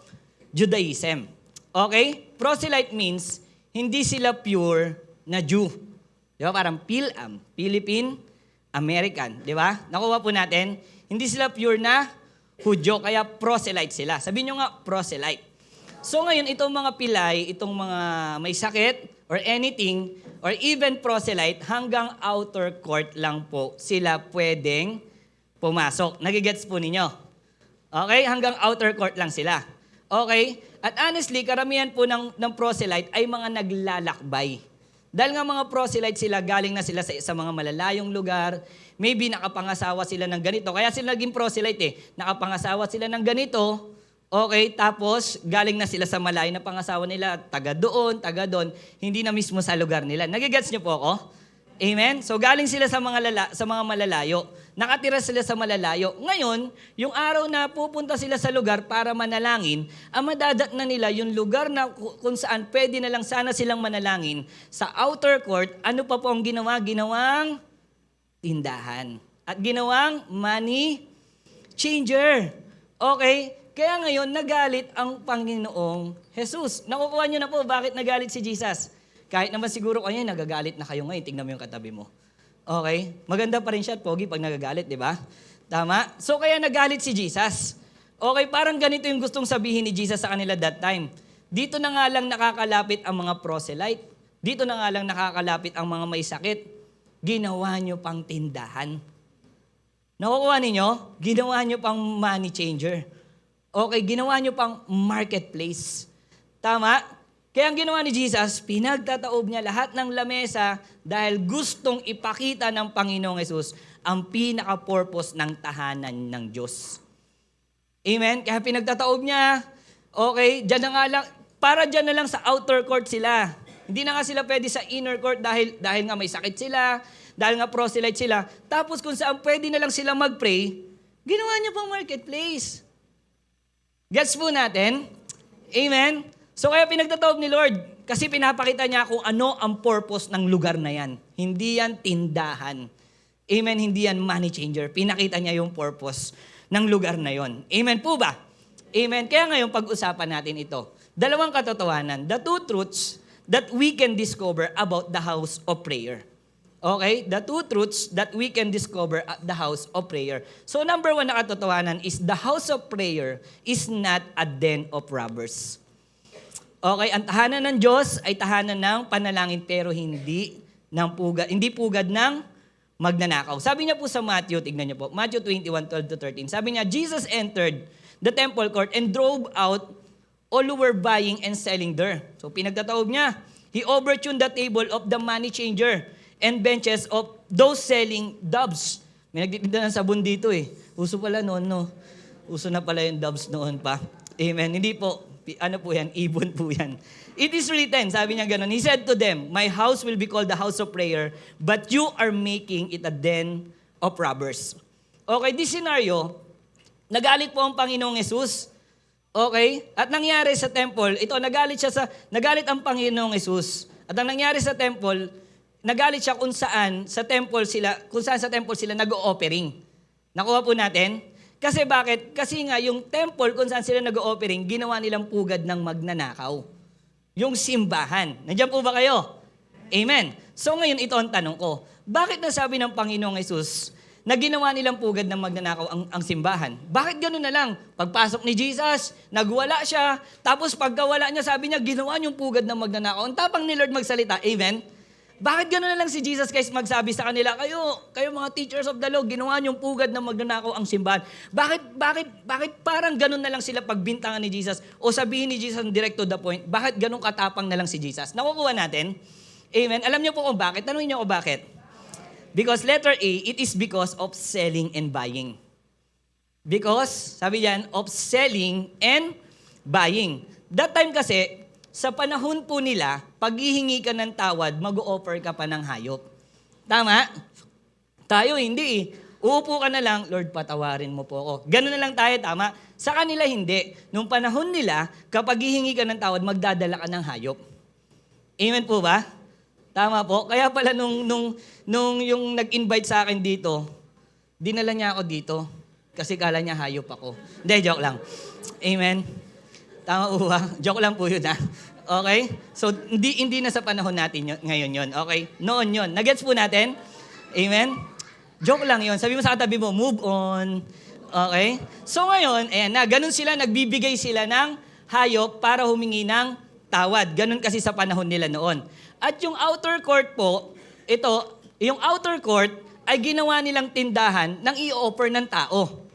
Judaism. Okay? Proselyte means hindi sila pure na Jew. Di ba? Parang PhilAm, Philippine American. Di ba? Nakuha po natin, hindi sila pure na Hudyo, kaya proselyte sila. Sabihin nyo nga, proselyte. So ngayon, itong mga pilay, itong mga may sakit, or anything, or even proselyte, hanggang outer court lang po sila pwedeng pumasok. Nagigets po ninyo? Okay? Hanggang outer court lang sila. Okay? At honestly, karamihan po ng proselyte ay mga naglalakbay. Dahil nga mga proselyte sila, galing na sila sa mga malalayong lugar, maybe nakapangasawa sila ng ganito. Kaya sila naging proselyte eh. Nakapangasawa sila ng ganito, okay, tapos galing na sila sa malayo na pangasawa nila, taga doon, hindi na mismo sa lugar nila. Nagigets niyo po ako? Amen? So galing sila sa mga malalayo. Nakatira sila sa malalayo. Ngayon, yung araw na pupunta sila sa lugar para manalangin, ang madadat na nila yung lugar na kung saan pwede na lang sana silang manalangin. Sa outer court, ano pa po ang ginawa? Ginawang tindahan. At ginawang money changer. Okay? Kaya ngayon, nagalit ang Panginoong Jesus. Nakukuha niyo na po bakit nagalit si Jesus. Kahit naman siguro kayo, nagagalit na kayo ngayon. Tingnan mo yung katabi mo. Okay? Maganda pa rin siya at pogi pag nagagalit, di ba? Tama? So kaya nagalit si Jesus. Okay, parang ganito yung gustong sabihin ni Jesus sa kanila that time. Dito na nga lang nakakalapit ang mga proselyte. Dito na nga lang nakakalapit ang mga may sakit. ginawa nyo pang tindahan. Nakukuha ninyo? Ginawa nyo pang money changer. Okay, ginawa nyo pang marketplace. Tama? Kaya ang ginawa ni Jesus, pinagtataob niya lahat ng lamesa dahil gustong ipakita ng Panginoong Yesus ang pinaka-purpose ng tahanan ng Diyos. Amen? Kaya pinagtataob niya, okay, dyan na nga lang, para dyan na lang sa outer court sila. Hindi na nga sila pwede sa inner court dahil nga may sakit sila, dahil nga proselyte sila. Tapos kung saan pwede na lang sila mag-pray, ginawa niya pang marketplace. Gets po natin? Amen? So kaya pinagtataob ni Lord kasi pinapakita niya kung ano ang purpose ng lugar na yan. Hindi yan tindahan. Amen? Hindi yan money changer. Pinakita niya yung purpose ng lugar na yon. Amen po ba? Amen? Kaya ngayon pag-usapan natin ito. Dalawang katotohanan. The two truths that we can discover about the house of prayer. Okay? The two truths that we can discover at the house of prayer. So number one na katotohanan is the house of prayer is not a den of robbers. Okay, ang tahanan ng Diyos ay tahanan ng panalangin pero hindi pugad ng magnanakaw. Sabi niya po sa Matthew, tignan niyo po, Matthew 21:12-13. Sabi niya, Jesus entered the temple court and drove out all who were buying and selling there. So pinagtataob niya, he overturned the table of the money changer and benches of those selling doves. May nagtitinda ng sabon dito eh. Uso pala noon, no? Uso na pala yung doves noon pa. Amen. Hindi po. Ano po yan? Ibon po yan. It is written, sabi niya ganun, he said to them, my house will be called the house of prayer, but you are making it a den of robbers. Okay, this scenario, nagalit po ang Panginoong Yesus. Okay? At nangyari sa temple, nagalit ang Panginoong Yesus. At ang nangyari sa temple, nagalit siya kung saan sa temple sila nag-o-offering. Nakuha po natin? Kasi bakit? Kasi nga yung temple kung saan sila nag-o-offering, ginawa nilang pugad ng magnanakaw. Yung simbahan. Nandiyan po ba kayo? Amen. So ngayon ito ang tanong ko. Bakit nasabi ng Panginoong Yesus na ginawa nilang pugad ng magnanakaw ang simbahan? Bakit gano'n na lang? Pagpasok ni Jesus, nagwala siya. Tapos pagkawala niya, sabi niya, ginawa niyong pugad ng magnanakaw. Ang tapang ni Lord magsalita. Amen? Bakit gano'n na lang si Jesus guys magsabi sa kanila, kayo mga teachers of the law, ginawa niyong pugad na magnanakaw ang simbahan. Bakit parang gano'n na lang sila pagbintangan ni Jesus o sabihin ni Jesus direct to the point, bakit gano'n katapang na lang si Jesus? Nakukuha natin? Amen? Alam niyo po kung bakit? Tanungin niyo ko bakit? Because letter A, it is because of selling and buying. Because, sabi diyan, of selling and buying. That time kasi, sa panahon po nila, pag hihingi ka ng tawad, mag-o-offer ka pa ng hayop. Tama? Tayo hindi eh. Uupo ka na lang, Lord, patawarin mo po ako. Ganun na lang tayo, tama? Sa kanila hindi. Nung panahon nila, kapag hihingi ka ng tawad, magdadala ka ng hayop. Amen po ba? Tama po. Kaya pala nung yung nag-invite sa akin dito, dinala niya ako dito. Kasi kala niya hayop ako. Hindi, joke lang. Amen. Tama po ba? Joke lang po yun, ha? Okay? So, hindi na sa panahon natin ngayon yun. Okay? Noon yun. Nagets po natin? Amen? Joke lang yun. Sabi mo sa katabi mo, move on. Okay? So ngayon, ayan na, ganun sila, nagbibigay sila ng hayop para humingi ng tawad. Ganun kasi sa panahon nila noon. At yung outer court po, yung outer court ay ginawa nilang tindahan ng i-offer ng tao.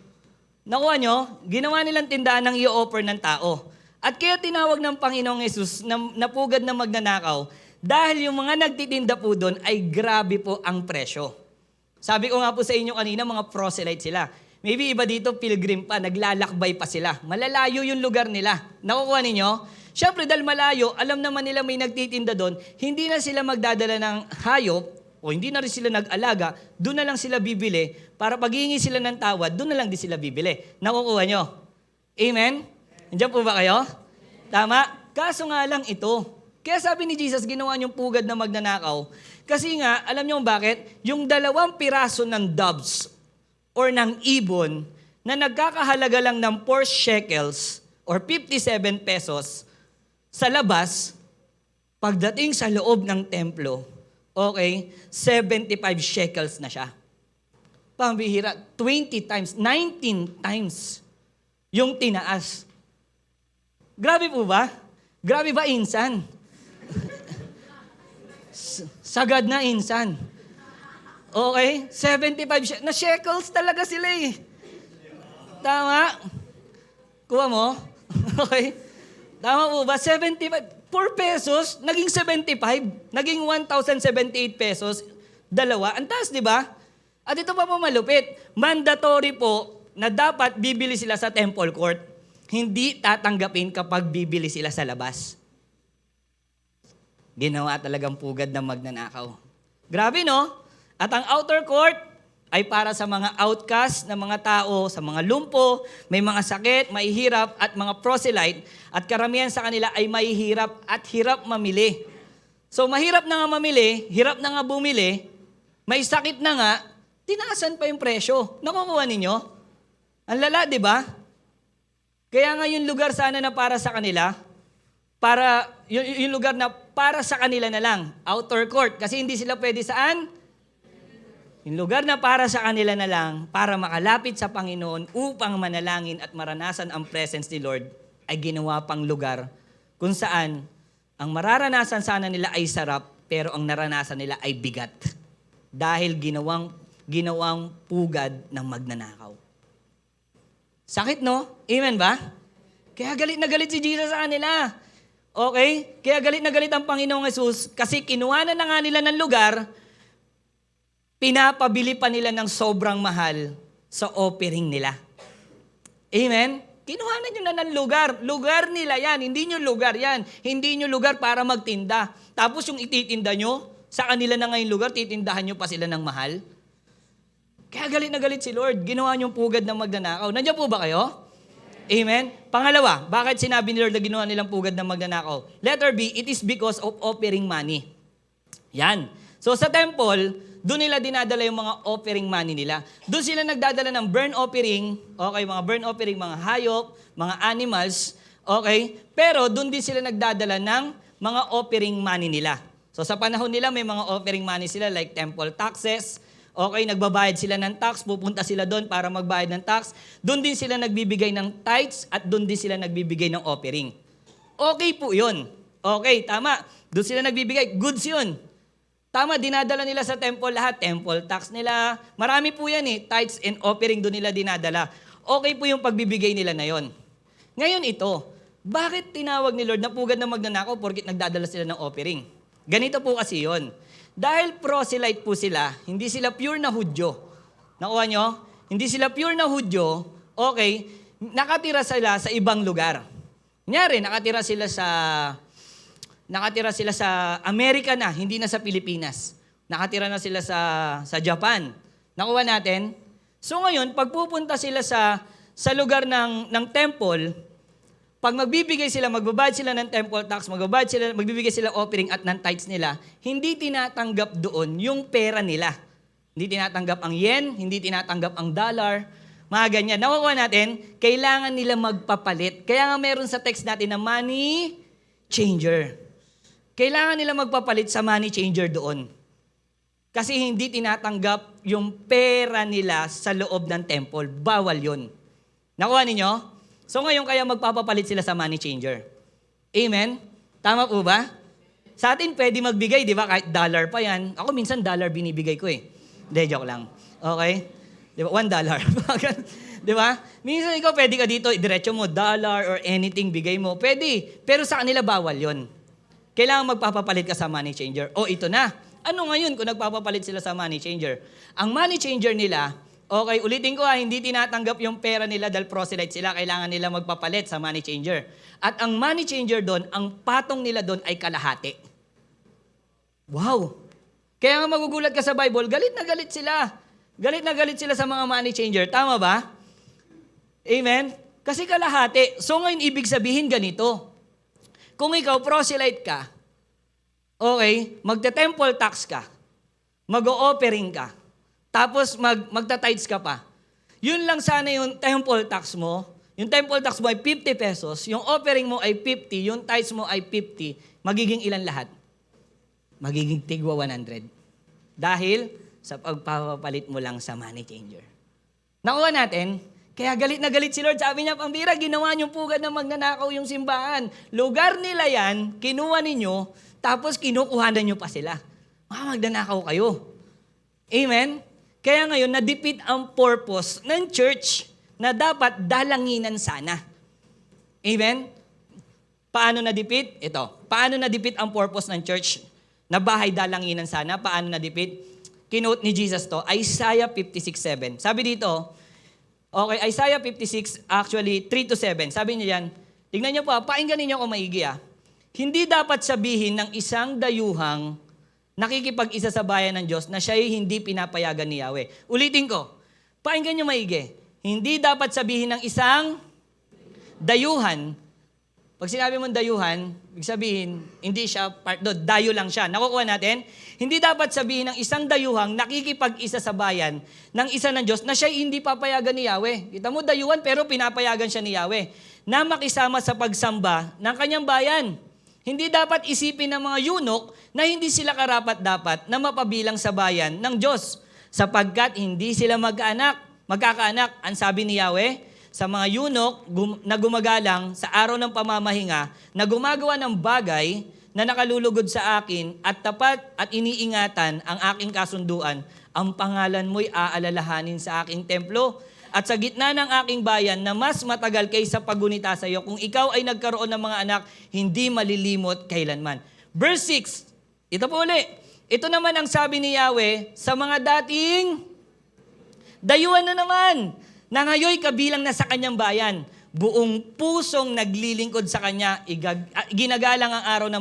Nakuha nyo? Ginawa nilang tindahan ng i-offer ng tao. At kaya tinawag ng Panginoong Yesus na pugad na magnanakaw dahil yung mga nagtitinda po doon ay grabe po ang presyo. Sabi ko nga po sa inyo kanina, mga proselyte sila. Maybe iba dito, pilgrim pa, naglalakbay pa sila. Malalayo yung lugar nila. Nakukuha ninyo? Siyempre, dahil malayo, alam naman nila may nagtitinda doon, hindi na sila magdadala ng hayop o hindi na rin sila nag-alaga, doon na lang sila bibili para pag hihingi sila ng tawad, doon na lang din sila bibili. Nakukuha nyo? Amen? Nandiyan po ba kayo? Tama? Kaso nga lang ito. Kaya sabi ni Jesus, ginawa niyong pugad na magnanakaw. Kasi nga, alam niyo bakit? Yung 2 piraso ng doves or ng ibon na nagkakahalaga lang ng 4 shekels or 57 pesos sa labas, pagdating sa loob ng templo, okay, 75 shekels na siya. Pambihira, 20 times, 19 times yung tinaas. Grabe po ba? Grabe ba insan? Sagad na insan. Okay? 75 na shekels talaga sila eh. Tama? Kuha mo? Okay? Tama po ba? 75. 4 pesos, naging 75. Naging 1,078 pesos. Dalawa. Ang taas, di ba? At ito pa po malupit. Mandatory po na dapat bibili sila sa temple court. Hindi tatanggapin kapag bibili sila sa labas. Ginawa talagang pugad ng magnanakaw. Grabe, no? At ang outer court ay para sa mga outcast na mga tao, sa mga lumpo, may mga sakit, mahihirap at mga proselyte. At karamihan sa kanila ay mahihirap at hirap mamili. So mahirap na nga mamili, hirap na nga bumili, may sakit na nga, tinaasan pa yung presyo. Nakukuha ninyo? Ang lala, di ba? Kaya nga yung lugar sana na para sa kanila, yung lugar na para sa kanila na lang, outer court. Kasi hindi sila pwede saan? Yung lugar na para sa kanila na lang, para makalapit sa Panginoon upang manalangin at maranasan ang presence ni Lord, ay ginawa pang lugar kung saan ang mararanasan sana nila ay sarap, pero ang naranasan nila ay bigat. Dahil ginawang pugad ng magnanakaw. Sakit, no? Amen ba? Kaya galit na galit si Jesus sa kanila. Okay? Kaya galit na galit ang Panginoong Yesus kasi kinuhanan na nga nila ng lugar, pinapabili pa nila ng sobrang mahal sa offering nila. Amen? Kinuhanan nyo na ng lugar. Lugar nila yan. Hindi nyo lugar yan. Hindi nyo lugar para magtinda. Tapos yung ititinda nyo, sa kanila na ngayong lugar, titindahan nyo pa sila ng mahal. Kaya galit na galit si Lord. Ginawa niyong pugad ng magnanakaw. Nandiyan po ba kayo? Amen? Pangalawa, bakit sinabi ni Lord na ginawa nilang pugad ng magnanakaw? Letter B, it is because of offering money. Yan. So sa temple, doon nila dinadala yung mga offering money nila. Doon sila nagdadala ng burn offering, okay, mga burn offering, mga hayop, mga animals, okay? Pero doon din sila nagdadala ng mga offering money nila. So sa panahon nila, may mga offering money sila like temple taxes, okay, nagbabayad sila ng tax, pupunta sila doon para magbayad ng tax. Doon din sila nagbibigay ng tithes at doon din sila nagbibigay ng offering. Okay po yun. Okay, tama. Doon sila nagbibigay. Goods yun. Tama, dinadala nila sa temple lahat. Temple tax nila. Marami po yan eh. Tithes and offering doon nila dinadala. Okay po yung pagbibigay nila na yon. Ngayon ito, bakit tinawag ni Lord na pugad na magnanakaw porkit nagdadala sila ng offering? Ganito po kasi yon. Dahil proselyte po sila, hindi sila pure na Hudyo. Nakuha nyo? Hindi sila pure na Hudyo, okay, nakatira sila sa ibang lugar. Kunyari, nakatira sila sa Amerika na, hindi na sa Pilipinas. Nakatira na sila sa Japan. Nakuha natin? So ngayon, pag pupunta sila sa lugar ng temple, pag magbibigay sila, magbabayad sila ng temple tax, magbibigay sila offering at ng tithes nila, hindi tinatanggap doon yung pera nila. Hindi tinatanggap ang yen, hindi tinatanggap ang dollar, mga ganyan. Nakukuha natin, kailangan nila magpapalit. Kaya nga meron sa text natin na money changer. Kailangan nila magpapalit sa money changer doon. Kasi hindi tinatanggap yung pera nila sa loob ng temple. Bawal yun. Nakuha ninyo? So ngayon kaya magpapapalit sila sa money changer. Amen? Tama po ba? Sa atin pwede magbigay, di ba? Kahit dollar pa yan. Ako minsan dollar binibigay ko eh. Hindi, joke lang. Okay? Di ba? $1. Di ba? Minsan ikaw pwede ka dito, diretso mo, dollar or anything, bigay mo. Pwede. Pero sa kanila bawal yon. Kailangan magpapapalit ka sa money changer. O ito na. Ano ngayon kung nagpapapalit sila sa money changer? Ang money changer nila, okay, ulitin ko hindi tinatanggap yung pera nila dahil proselyte sila. Kailangan nila magpapalit sa money changer. At ang money changer doon, ang patong nila doon ay kalahati. Wow! Kaya nga magugulat ka sa Bible, galit na galit sila. Galit na galit sila sa mga money changer. Tama ba? Amen? Kasi kalahati. So ngayon, ibig sabihin ganito. Kung ikaw proselyte ka, okay, magte-temple tax ka, mag-o-offering ka, tapos magta-tithes ka pa. Yun lang sana yung temple tax mo. Yung temple tax mo ay 50 pesos, yung offering mo ay 50, yung tithes mo ay 50. Magiging ilan lahat? Magiging tigwa 100. Dahil sa pagpapapalit mo lang sa money changer. Nakuha natin, kaya galit na galit si Lord. Sabi niya, pambira, ginawa niyong pugad na magnanakaw yung simbahan. Lugar nila yan, kinuha ninyo, tapos kinukuhanan niyo pa sila. Magnanakaw kayo. Amen? Kaya ngayon, na-defeat ang purpose ng church na dapat dalanginan sana. Amen? Paano na-defeat? Ito. Paano na-defeat ang purpose ng church na bahay dalanginan sana? Paano na-defeat? Kinote ni Jesus to, Isaiah 56:7. Sabi dito, okay, Isaiah 56, actually 3-7. Sabi niya yan, tignan niyo po, painggan ninyo kung maigi ah. Hindi dapat sabihin ng isang dayuhang nakikipag-isa sa bayan ng Diyos na siya'y hindi pinapayagan ni Yahweh. Ulitin ko, painggan niyo maigi. Hindi dapat sabihin ng isang dayuhan. Pag sinabi mong dayuhan, ibig sabihin, hindi siya part doon, dayo lang siya. Nakukuha natin? Hindi dapat sabihin ng isang dayuhang nakikipag-isa sa bayan ng isa ng Diyos na siya'y hindi papayagan ni Yahweh. Kita mo, dayuhan pero pinapayagan siya ni Yahweh na makisama sa pagsamba ng kanyang bayan. Hindi dapat isipin ng mga yunok na hindi sila karapat-dapat na mapabilang sa bayan ng Diyos sapagkat hindi sila magkakaanak. Ang sabi ni Yahweh, sa mga yunok na gumagalang sa araw ng pamamahinga, na gumagawa ng bagay na nakalulugod sa akin at tapat at iniingatan ang aking kasunduan, ang pangalan mo'y aalalahanin sa aking templo at sa gitna ng aking bayan na mas matagal kaysa pagunita sa iyo. Kung ikaw ay nagkaroon ng mga anak, hindi malilimot kailanman. Verse 6, ito po uli. Ito naman ang sabi ni Yahweh sa mga dating dayuhan na naman, na ngayoy kabilang na sa kanyang bayan, buong pusong naglilingkod sa kanya, ginagalang ang araw ng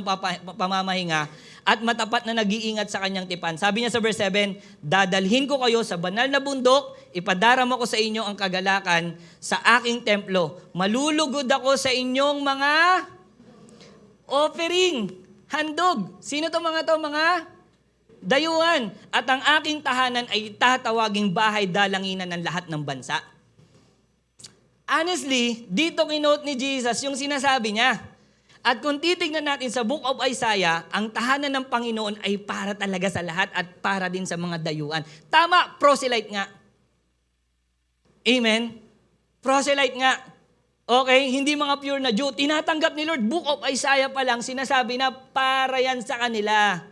pamamahinga, at matapat na nag-iingat sa kanyang tipan. Sabi niya sa verse 7, dadalhin ko kayo sa banal na bundok, ipadarama ko sa inyo ang kagalakan sa aking templo. Malulugod ako sa inyong mga offering, handog. Sino to mga to? Mga dayuhan. At ang aking tahanan ay tatawaging bahay dalanginan ng lahat ng bansa. Honestly, dito kinote ni Jesus yung sinasabi niya. At kung titignan natin sa Book of Isaiah, ang tahanan ng Panginoon ay para talaga sa lahat at para din sa mga dayuhan. Tama, proselyte nga. Amen? Proselyte nga. Okay, hindi mga pure na Jew. Tinatanggap ni Lord, Book of Isaiah pa lang, sinasabi na para yan sa kanila.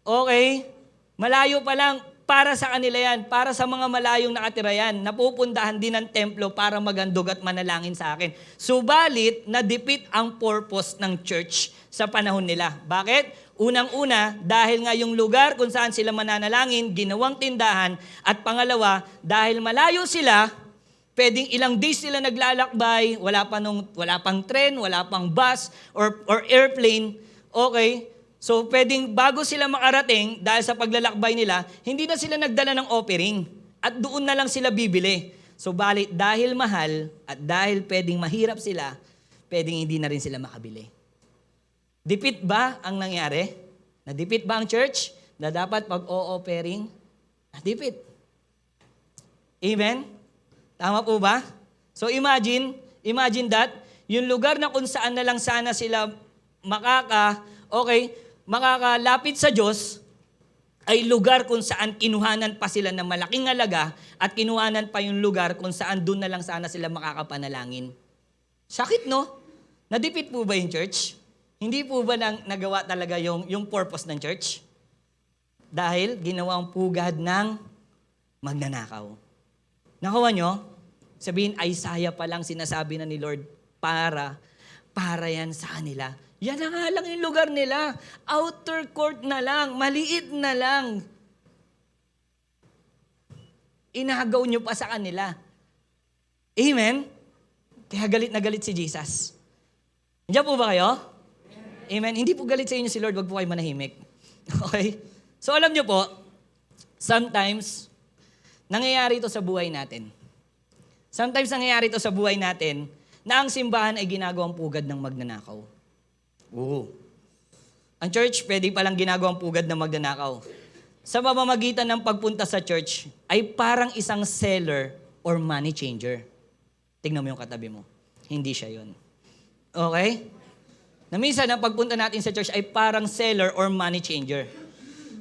Okay? Malayo pa lang, para sa kanila yan, para sa mga malayong nakatira yan, napupuntahan din ng templo para magandog at manalangin sa akin. Subalit, na-defeat ang purpose ng church sa panahon nila. Bakit? Unang-una, dahil nga yung lugar kung saan sila mananalangin, ginawang tindahan, at pangalawa, dahil malayo sila, pwedeng ilang days sila naglalakbay, wala pang tren, wala pang bus, or airplane, okay? So, pwedeng bago sila makarating, dahil sa paglalakbay nila, hindi na sila nagdala ng offering. At doon na lang sila bibili. So, balit dahil mahal, at dahil pwedeng mahirap sila, pwedeng hindi na rin sila makabili. Defeat ba ang nangyari? Na-defeat ba ang church? Na dapat pag-o-offering? Na-defeat. Amen? Tama po ba? So, imagine that, yung lugar na kung saan na lang sana sila makakalapit sa Diyos ay lugar kung saan kinuhanan pa sila ng malaking halaga at kinuhanan pa yung lugar kung saan doon na lang sana sila makakapanalangin. Sakit, no? Na-defeat po ba yung church? Hindi po ba nagawa talaga yung purpose ng church? Dahil ginawang pugad ng magnanakaw. Nakuha nyo? Sabihin, Isaiah pa lang sinasabi na ni Lord, para yan sa kanila. Yan na nga lang yung lugar nila. Outer court na lang. Maliit na lang. Inagaw nyo pa sa kanila. Amen? Kaya galit na galit si Jesus. Nandiyan po ba kayo? Amen? Hindi po galit sa inyo si Lord. Wag po kayo manahimik. Okay? So alam nyo po, sometimes, nangyayari ito sa buhay natin. Sometimes nangyayari ito sa buhay natin na ang simbahan ay ginagawang pugad ng magnanakaw. Oo. Ang church, pwede palang ginagawang pugad ng magnanakaw. Sa pamamagitan ng pagpunta sa church, ay parang isang seller or money changer. Tingnan mo yung katabi mo. Hindi siya yun. Okay? Na minsan, ang pagpunta natin sa church ay parang seller or money changer.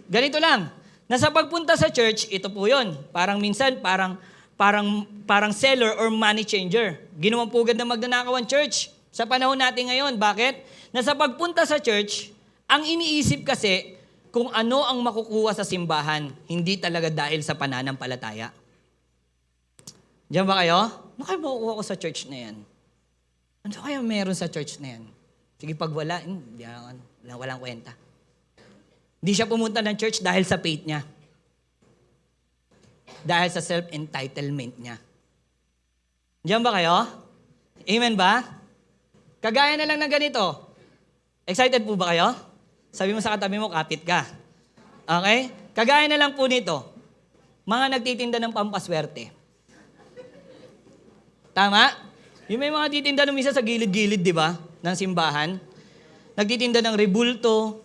Ganito lang. Nasa pagpunta sa church, ito po yun. Parang minsan, parang seller or money changer. Ginawang pugad ng magnanakaw ang church. Sa panahon natin ngayon, bakit? Na sa pagpunta sa church, ang iniisip kasi, kung ano ang makukuha sa simbahan, hindi talaga dahil sa pananampalataya. Diyan ba kayo? Ano kayo makukuha ko sa church na yan? Ano kaya meron sa church na yan? Sige, pag wala, walang kwenta. Hindi siya pumunta ng church dahil sa faith niya. Dahil sa self-entitlement niya. Diyan ba kayo? Amen ba? Kagaya na lang ng ganito. Excited po ba kayo? Sabi mo sa katabi mo, kapit ka. Okay? Kagaya na lang po nito. Mga nagtitinda ng pampaswerte. Tama? Yung may mga titinda ng misa sa gilid-gilid, di ba? Ng simbahan. Nagtitinda ng rebulto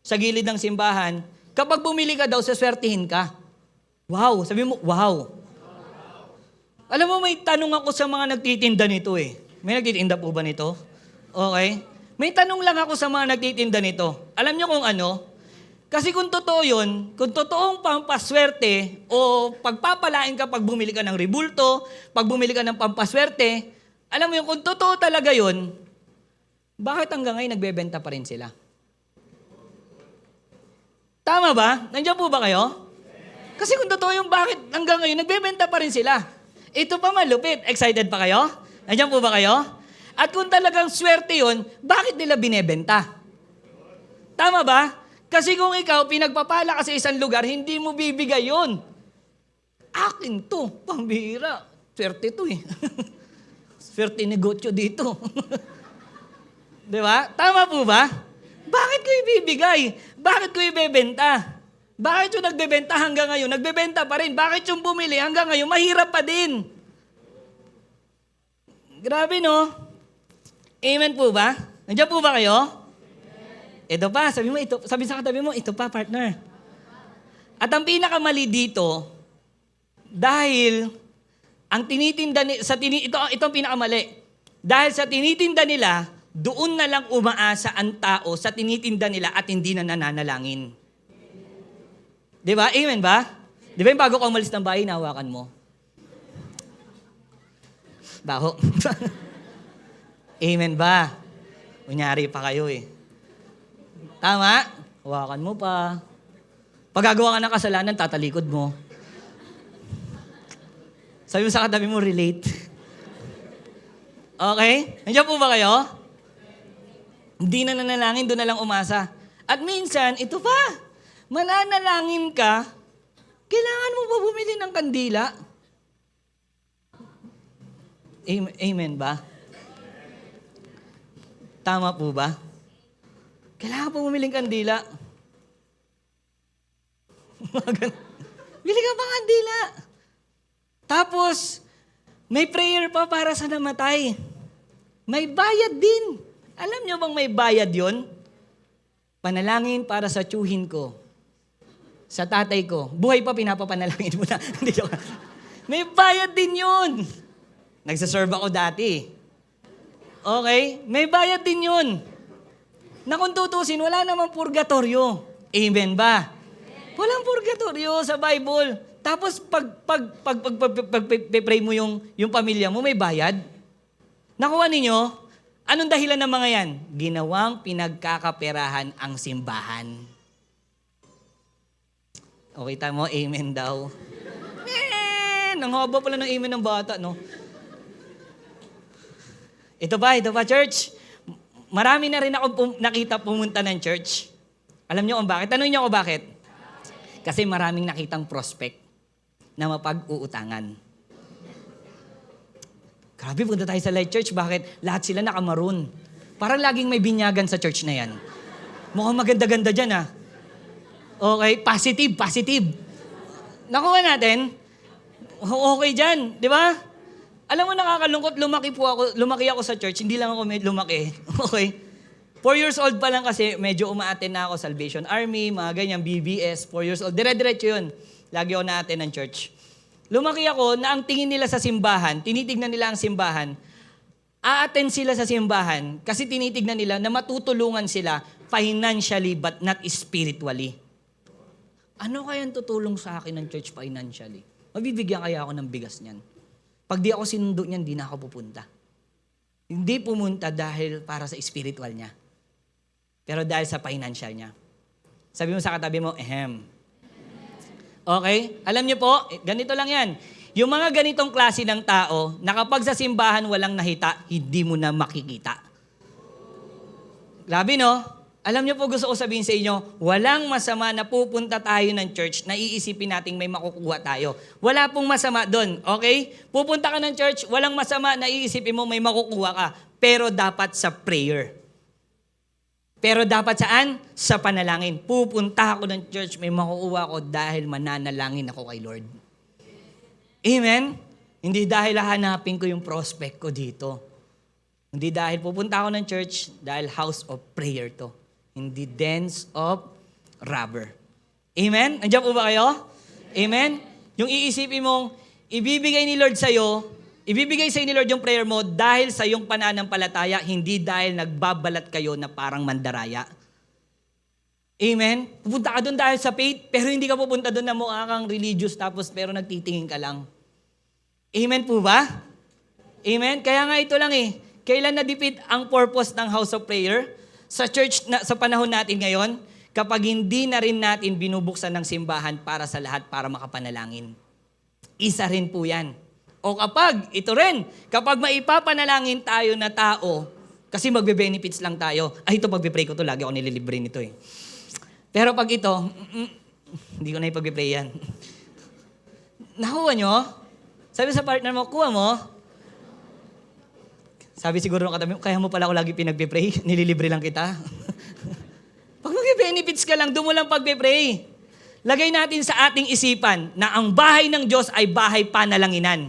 sa gilid ng simbahan. Kapag bumili ka daw, saswertihin ka. Wow! Sabi mo, wow! Alam mo, may tanong ako sa mga nagtitinda nito eh. May nagtitinda po ba nito? Okay? May tanong lang ako sa mga nagtitinda nito. Alam niyo kung ano? Kasi kung totoo yun, kung totoong pampaswerte o pagpapalain ka pag bumili ka ng rebulto, pag bumili ka ng pampaswerte, alam mo yun, kung totoo talaga yun, bakit hanggang ngayon nagbebenta pa rin sila? Tama ba? Nandiyan po ba kayo? Kasi kung totoo yung bakit hanggang ngayon nagbebenta pa rin sila. Ito pa malupit. Excited pa kayo? Nandiyan po ba kayo? At kung talagang swerte yun, bakit nila binebenta? Tama ba? Kasi kung ikaw, pinagpapala ka sa isang lugar, hindi mo bibigay yun. Akin to, pambihira. Swerte to eh. Swerte negosyo dito. Di ba? Tama po ba? Bakit ko ibibigay? Bakit ko ibebenta? Bakit yung nagbebenta hanggang ngayon? Nagbebenta pa rin. Bakit yung bumili hanggang ngayon? Mahirap pa din. Grabe no? Amen po ba? Nandiyan po ba kayo? Ito pa, sabi mo, ito, sabi sa katabi mo, ito pa, partner. At ang pinakamali dito, dahil ang tinitinda ito ang pinakamali. Dahil sa tinitinda nila, doon na lang umaasa ang tao sa tinitinda nila at hindi na nananalangin. Di ba? Amen ba? Di ba yung bago ka umalis ng bahay, nahawakan mo? Baho. Amen ba? Kunyari pa kayo eh. Tama? Hawakan mo pa. Pag gagawa ka ng kasalanan, tatalikod mo. Sabi mo sa katabi mo, relate. Okay? Nandiyan po ba kayo? Hindi na nanalangin, doon na lang umasa. At minsan, ito pa, mananalangin ka, kailangan mo ba bumili ng kandila? Amen ba? Tama po ba? Kailangan po bumiling kandila. Bili ka pa kandila. Tapos, may prayer pa para sa namatay. May bayad din. Alam niyo bang may bayad yon? Panalangin para sa tiyuhin ko. Sa tatay ko. Buhay pa, pinapapanalangin mo na. May bayad din yun. Nagsaserve ako dati. Okay? May bayad din yun. Na kung tutusin, wala namang purgatorio. Amen ba? Walang purgatorio sa Bible. Tapos pag-pray mo yung pamilya mo, may bayad. Nakuha ninyo, anong dahilan ng mga yan? Ginawang pinagkakaperahan ang simbahan. Okay, tamo, amen daw. Ang haba pala ng amen ng bata, no? Ito pa, church. Marami na rin ako nakita pumunta ng church. Alam niyo kung bakit? Tanong niyo ako bakit? Kasi maraming nakitang prospect na mapag-uutangan. Grabe, punta tayo sa Light Church. Bakit? Lahat sila nakamaroon. Parang laging may binyagan sa church na yan. Mukhang maganda-ganda dyan, ha? Okay, positive. Nakuha natin, okay dyan, di ba? Alam mo, nakakalungkot, lumaki ako sa church, hindi lang ako lumaki. Okay? 4 years old pa lang kasi, medyo umaattend na ako, Salvation Army, mga ganyan, BBS, 4 years old. Dire-diretso yun. Lagi ako na-attend ng church. Lumaki ako na ang tingin nila sa simbahan, tinitignan nila ang simbahan, a-attend sila sa simbahan kasi tinitignan nila na matutulungan sila financially but not spiritually. Ano kayang tutulong sa akin ng church financially? Mabibigyan kaya ako ng bigas niyan? Pag di ako sinundo niyan, di na ako pupunta. Hindi pumunta dahil para sa spiritual niya. Pero dahil sa financial niya. Sabi mo sa katabi mo, ehem. Okay? Alam niyo po, ganito lang yan. Yung mga ganitong klase ng tao, na kapag sa simbahan walang nahita, hindi mo na makikita. Grabe no? Alam niyo po, gusto ko sabihin sa inyo, walang masama na pupunta tayo ng church na iisipin nating may makukuha tayo. Wala pong masama doon, okay? Pupunta ka ng church, walang masama na iisipin mo may makukuha ka. Pero dapat sa prayer. Pero dapat saan? Sa panalangin. Pupunta ako ng church, may makukuha ko dahil mananalangin ako kay Lord. Amen? Hindi dahil hahanapin ko yung prospect ko dito. Hindi dahil pupunta ako ng church, dahil house of prayer to. Hindi dens of robber. Amen? Nandiyan po ba kayo? Amen? Yung iisipin mong, ibibigay ni Lord sa'yo, ibibigay sa'yo ni Lord yung prayer mo dahil sa iyong pananampalataya, hindi dahil nagbabalat kayo na parang mandaraya. Amen? Pupunta ka doon dahil sa faith, pero hindi ka pupunta doon na mukha kang religious tapos pero nagtitingin ka lang. Amen po ba? Amen? Kaya nga ito lang eh. Kailan na-defeat ang purpose ng house of prayer? Sa church, sa panahon natin ngayon, kapag hindi na rin natin binubuksan ng simbahan para sa lahat para makapanalangin. Isa rin po yan. O kapag, ito rin, kapag maipapanalangin tayo na tao, kasi magbe-benefits lang tayo. Ay, ito pagbe-pray ko to, lagi ako nililibre nito eh. Pero pag ito, hindi ko na ipag-pray yan. Nakuha nyo? Sabi sa partner mo, kuha mo. Sabi siguro ng katabi mo, kaya mo pala ako lagi pinag-pray, nililibre lang kita. Pag mag-benefits ka lang, doon mo lang pag-pray. Lagay natin sa ating isipan na ang bahay ng Diyos ay bahay panalanginan.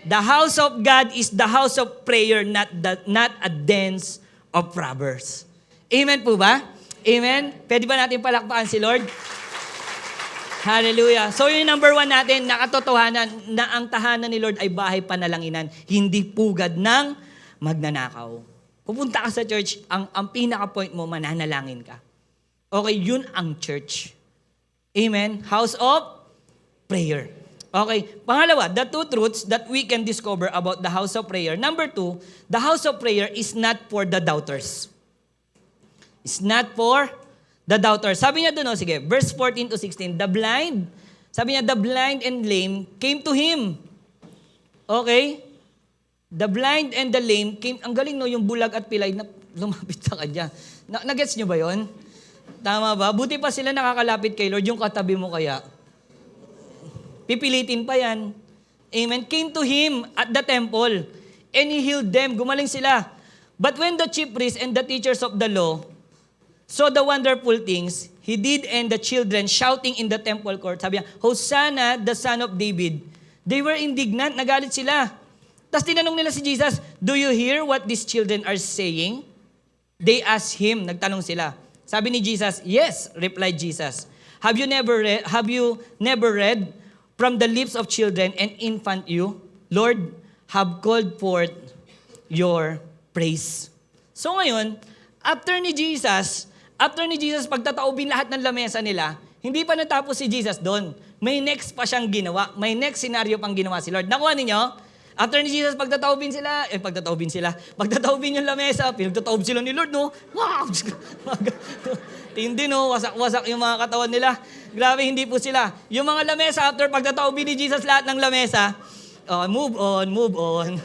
The house of God is the house of prayer, not a dens of robbers. Amen po ba? Amen? Pwede ba natin palakpakan si Lord? Hallelujah. So yung number 1 natin, nakatotohanan na ang tahanan ni Lord ay bahay panalanginan, hindi pugad ng magnanakaw. Pupunta ka sa church, ang pinaka-point mo, mananalangin ka. Okay, yun ang church. Amen? House of prayer. Okay, pangalawa, the 2 truths that we can discover about the house of prayer. Number 2, the house of prayer is not for the doubters. It's not for the doubters. Sabi niya doon, sige, verse 14 to 16, the blind, sabi niya, the blind and lame came to him. Okay? The blind and the lame came, ang galing no, yung bulag at pilay na lumapit sa kanya. Nagets niyo ba yon? Tama ba? Buti pa sila nakakalapit kay Lord, yung katabi mo kaya. Pipilitin pa yan. Amen. Came to him at the temple and he healed them. Gumaling sila. But when the chief priests and the teachers of the law saw the wonderful things he did and the children shouting in the temple court, sabi niya, Hosanna, the son of David. They were indignant, nagalit sila. Tapos tinanong nila si Jesus, do you hear what these children are saying? They asked him, nagtanong sila. Sabi ni Jesus, yes, replied Jesus. Have you never read from the lips of children and infant you, Lord, have called forth your praise. So ngayon, after ni Jesus pagtataubin lahat ng lamesa nila, hindi pa natapos si Jesus doon. May next pa siyang ginawa. May next scenario pang ginawa si Lord. Nakuha ninyo? After ni Jesus, pagtataubin yung lamesa, pinagtataob sila ni Lord, no? Wow! Tindi, no? Wasak-wasak yung mga katawan nila. Grabe, hindi po sila. Yung mga lamesa, after pagtataobin ni Jesus lahat ng lamesa, move on.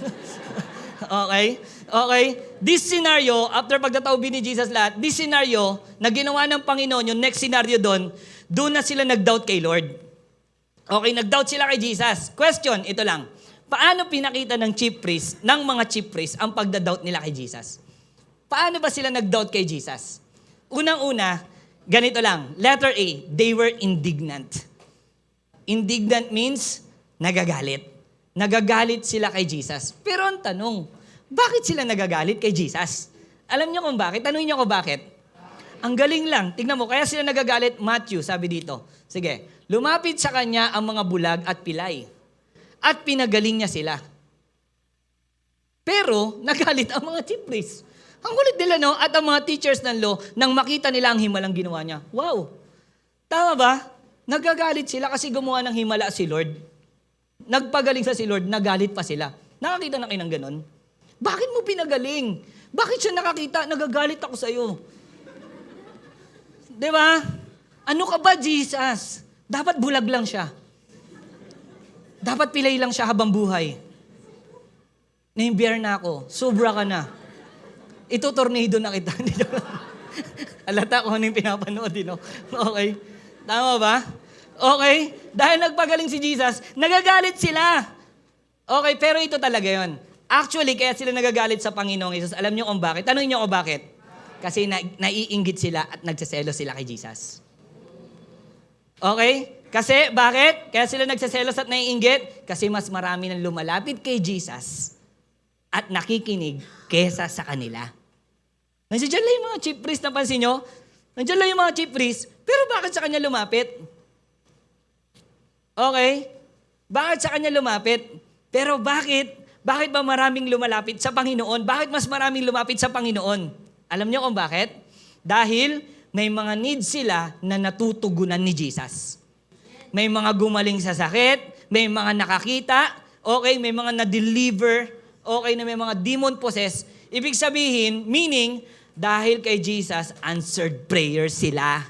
Okay? This scenario, after pagtataobin ni Jesus lahat, this scenario na ginawa ng Panginoon, yung next scenario doon na sila nag-doubt kay Lord. Okay, nag-doubt sila kay Jesus. Question, ito lang. Paano pinakita ng mga chief priests ang pagda-doubt nila kay Jesus? Paano ba sila nag-doubt kay Jesus? Unang-una, ganito lang. Letter A, they were indignant. Indignant means nagagalit. Nagagalit sila kay Jesus. Pero ang tanong, bakit sila nagagalit kay Jesus? Alam niyo kung bakit? Tanungin niyo ko bakit? Ang galing lang. Tignan mo, kaya sila nagagalit, Matthew, sabi dito. Sige, lumapit sa kanya ang mga bulag at pilay. At pinagaling niya sila. Pero, nagalit ang mga chief priests. Ang kulit nila, no? At ang mga teachers ng law, nang makita nila ang himalang ginawa niya. Wow! Tama ba? Nagagalit sila kasi gumawa ng himala si Lord. Nagpagaling sa si Lord, nagalit pa sila. Nakakita na kayo ng ganon? Bakit mo pinagaling? Bakit siya nakakita? Nagagalit ako sa'yo. Di ba? Ano ka ba, Jesus? Dapat bulag lang siya. Dapat pilay lang siya habang buhay. Na-imbier na ako. Sobra ka na. Ito, tornado na kita. Alata ko ano yung pinapanood, no? Okay. Tama ba? Okay. Dahil nagpagaling si Jesus, nagagalit sila. Okay, pero ito talaga yon. Actually, kaya sila nagagalit sa Panginoong Jesus. Alam niyo kung bakit? Tanungin niyo kung bakit. Kasi naiinggit sila at nagseselos sila kay Jesus. Okay? Kasi, bakit? Kaya sila nagseselos at naiinggit? Kasi mas marami nang lumalapit kay Jesus at nakikinig kesa sa kanila. Nandiyan lang yung mga chief priest, napansin nyo? Nandiyan lang yung mga chief priest, pero bakit sa kanya lumapit? Okay? Bakit sa kanya lumapit? Pero bakit? Bakit ba maraming lumalapit sa Panginoon? Bakit mas maraming lumapit sa Panginoon? Alam niyo kung bakit? Dahil may mga needs sila na natutugunan ni Jesus. May mga gumaling sa sakit, may mga nakakita, okay, may mga na-deliver, okay, na may mga demon-possessed. Ibig sabihin, meaning, dahil kay Jesus, answered prayer sila.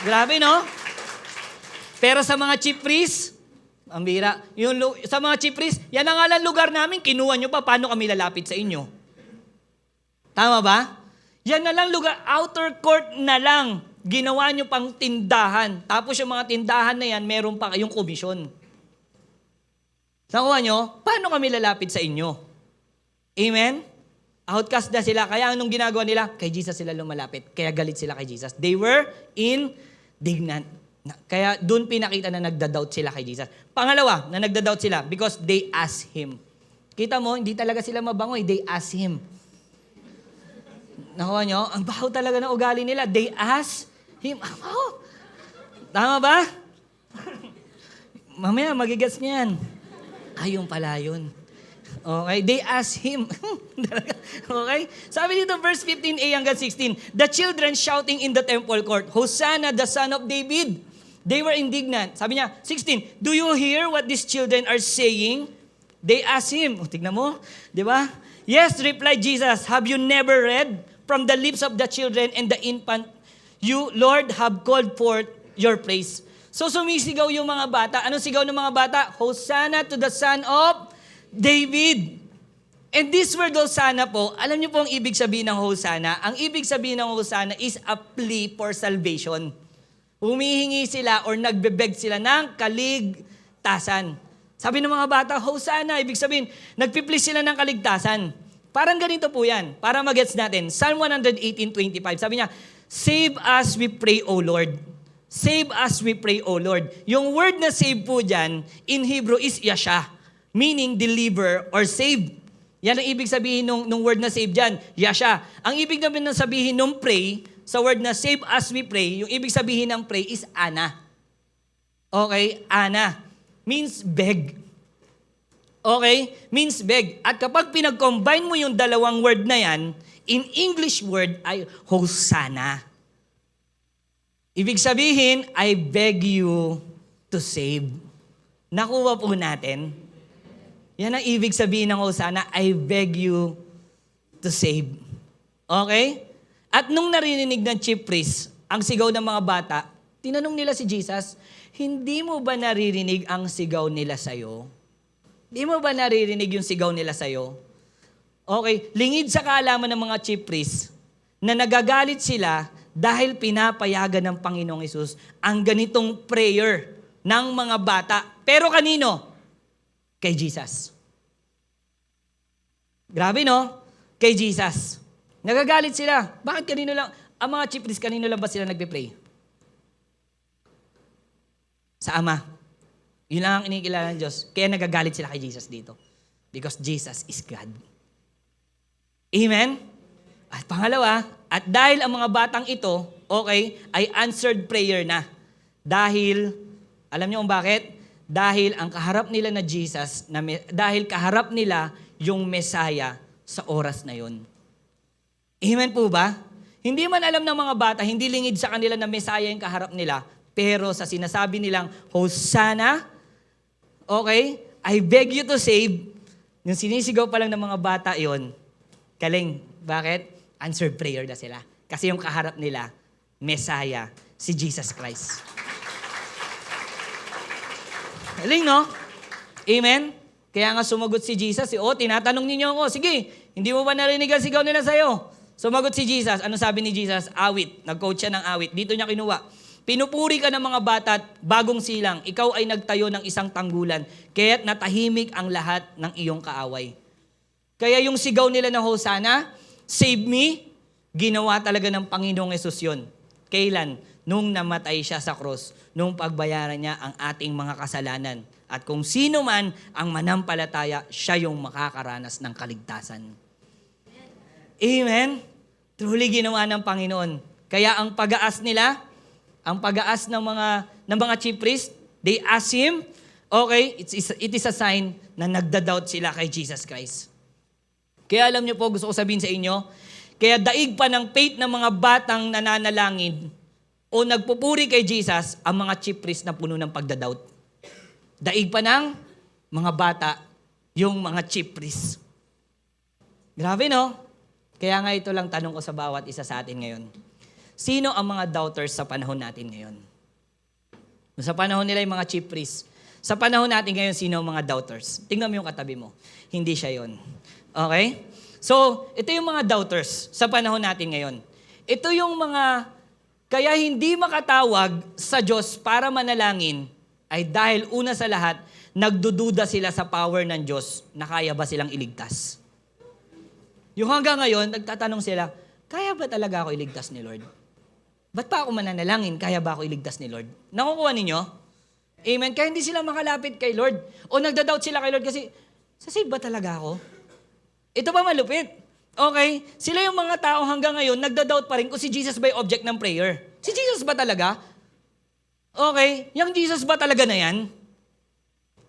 Grabe, no? Pero sa mga chief priests, ang bira, sa mga chief priests, yan ang alang lugar namin, kinuha nyo pa, paano kami lalapit sa inyo? Tama ba? Yan na lang lugar, outer court na lang, ginawa nyo pang tindahan. Tapos yung mga tindahan na yan, meron pa kayong komisyon. Nakuha nyo, paano kami lalapit sa inyo? Amen? Outcast na sila. Kaya anong ginagawa nila? Kay Jesus sila lumalapit. Kaya galit sila kay Jesus. They were indignant. Kaya doon pinakita na nagda-doubt sila kay Jesus. Pangalawa, na nagda-doubt sila because they asked Him. Kita mo, hindi talaga sila mabangoy. They asked Him. Nakuha nyo? Ang baho talaga ng ugali nila. They asked Him. Oh, tama ba? Mamaya, magigets niyan. Ayun pala yun. Okay, they asked Him. Okay? Sabi dito, verse 15a hanggang 16, the children shouting in the temple court, Hosanna, the Son of David. They were indignant. Sabi niya, 16, do you hear what these children are saying? They asked Him. Tignan mo, di ba? Yes, replied Jesus, have you never read from the lips of the children and the infant, you, Lord, have called forth your praise. So sumisigaw yung mga bata. Anong sigaw ng mga bata? Hosanna to the Son of David. And this word Hosanna po, alam niyo po ang ibig sabihin ng Hosanna? Ang ibig sabihin ng Hosanna is a plea for salvation. Humihingi sila or nagbebeg sila ng kaligtasan. Sabi ng mga bata, Hosanna, ibig sabihin, nagpiplease sila ng kaligtasan. Parang ganito po yan, para magets natin. Psalm 118:25, sabi niya, save us, we pray, O Lord. Save us, we pray, O Lord. Yung word na save po dyan, in Hebrew is yasha, meaning deliver or save. Yan ang ibig sabihin nung word na save dyan, yasha. Ang ibig naman na sabihin nung pray, sa word na save us, we pray, yung ibig sabihin ng pray is ana. Okay, ana. Means beg. Okay? Means beg. At kapag pinag-combine mo yung dalawang word na yan, in English word ay Hosanna. Ibig sabihin, I beg you to save. Nakuha po natin. Yan ang ibig sabihin ng Hosanna, I beg you to save. Okay? At nung narinig ng chief priest, ang sigaw ng mga bata, tinanong nila si Jesus, hindi mo ba naririnig ang sigaw nila sa'yo? Hindi mo ba naririnig yung sigaw nila sa'yo? Okay, lingid sa kaalaman ng mga chief priests na nagagalit sila dahil pinapayagan ng Panginoong Hesus ang ganitong prayer ng mga bata. Pero kanino? Kay Jesus. Grabe, no? Kay Jesus. Nagagalit sila. Bakit kanino lang? Ang mga chief priests, kanino lang ba sila nagpe-pray? Sa Ama. Yun lang ang inikilala ng Diyos. Kaya nagagalit sila kay Jesus dito. Because Jesus is God. Amen? At pangalawa, at dahil ang mga batang ito, okay, ay answered prayer na. Dahil, alam niyo kung bakit? Dahil ang kaharap nila na Jesus, dahil kaharap nila yung Messiah sa oras na yun. Amen po ba? Hindi man alam ng mga bata, hindi lingid sa kanila na Messiah yung kaharap nila, pero sa sinasabi nilang, Hosanna, okay, I beg you to save, yung sinisigaw pa lang ng mga bata yon, kaling, bakit? Answered prayer na sila. Kasi yung kaharap nila, Messiah, si Jesus Christ. Galing, no? Amen? Kaya nga sumagot si Jesus, tinatanong ninyo ako, sige, hindi mo ba narinig ang sigaw nila sa'yo? Sumagot si Jesus, ano sabi ni Jesus? Awit, nag-quote siya ng awit, dito niya kinuha. Pinupuri ka ng mga bata at bagong silang, ikaw ay nagtayo ng isang tanggulan, kaya't natahimik ang lahat ng iyong kaaway. Kaya yung sigaw nila na Hosanna, save me, ginawa talaga ng Panginoong Hesus yun. Kailan? Nung namatay siya sa cross, nung pagbayaran niya ang ating mga kasalanan. At kung sino man ang manampalataya, siya yung makakaranas ng kaligtasan. Amen? Truly ginawa ng Panginoon. Kaya ang pag-aas nila, ang pag-aas ng mga chief priest, they ask Him, okay, it is a sign na nagda-doubt sila kay Jesus Christ. Kaya alam niyo po, gusto ko sabihin sa inyo, kaya daig pa ng faith ng mga batang nananalangin o nagpupuri kay Jesus ang mga chief priest na puno ng pagda-doubt. Daig pa ng mga bata yung mga chief priest. Grabe, no? Kaya nga ito lang tanong ko sa bawat isa sa atin ngayon. Sino ang mga doubters sa panahon natin ngayon? Sa panahon nila yung mga chief priests. Sa panahon natin ngayon, sino ang mga doubters? Tingnan mo yung katabi mo. Hindi siya yon. Okay? So, ito yung mga doubters sa panahon natin ngayon. Ito yung mga, kaya hindi makatawag sa Diyos para manalangin, ay dahil una sa lahat, nagdududa sila sa power ng Diyos na kaya ba silang iligtas. Yung hanggang ngayon, nagtatanong sila, kaya ba talaga ako iligtas ni Lord? Ba't pa ako mananalangin? Kaya ba ako iligtas ni Lord? Nakukuha ninyo? Amen? Kaya hindi sila makalapit kay Lord. O nagda-doubt sila kay Lord kasi, sasave ba talaga ako? Ito pa malupit. Okay? Sila yung mga tao hanggang ngayon, nagda-doubt pa rin kung si Jesus ba yung object ng prayer. Si Jesus ba talaga? Okay? Yung Jesus ba talaga na yan?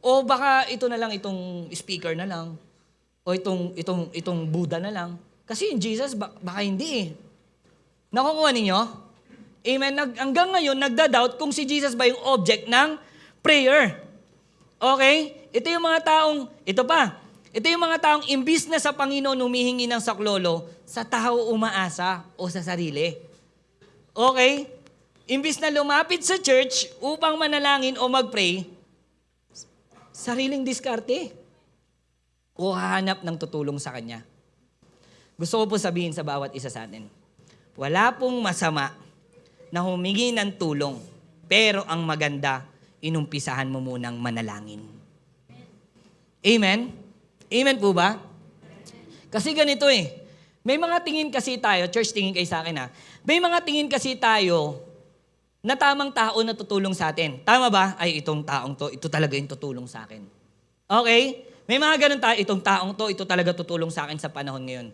O baka ito na lang, itong speaker na lang. O itong Buddha na lang. Kasi yung Jesus, baka hindi eh. Nakukuha ninyo? Amen? Hanggang ngayon, nagda-doubt kung si Jesus ba yung object ng prayer. Okay? Ito yung mga taong imbis na sa Panginoon humihingi ng saklolo, sa tao umaasa o sa sarili. Okay? Imbis na lumapit sa church upang manalangin o mag-pray, sariling diskarte o hahanap ng tutulong sa Kanya. Gusto ko po sabihin sa bawat isa sa atin, wala pong masama na humingi ng tulong, pero ang maganda, inumpisahan mo munang manalangin. Amen? Amen po ba? Kasi ganito eh, may mga tingin kasi tayo, church tingin kayo sa akin ha, may mga tingin kasi tayo na tamang tao na tutulong sa atin. Tama ba? Ay, itong taong to, ito talaga yung tutulong sa akin. Okay? May mga ganun tayo, itong taong to, ito talaga tutulong sa akin sa panahon ngayon.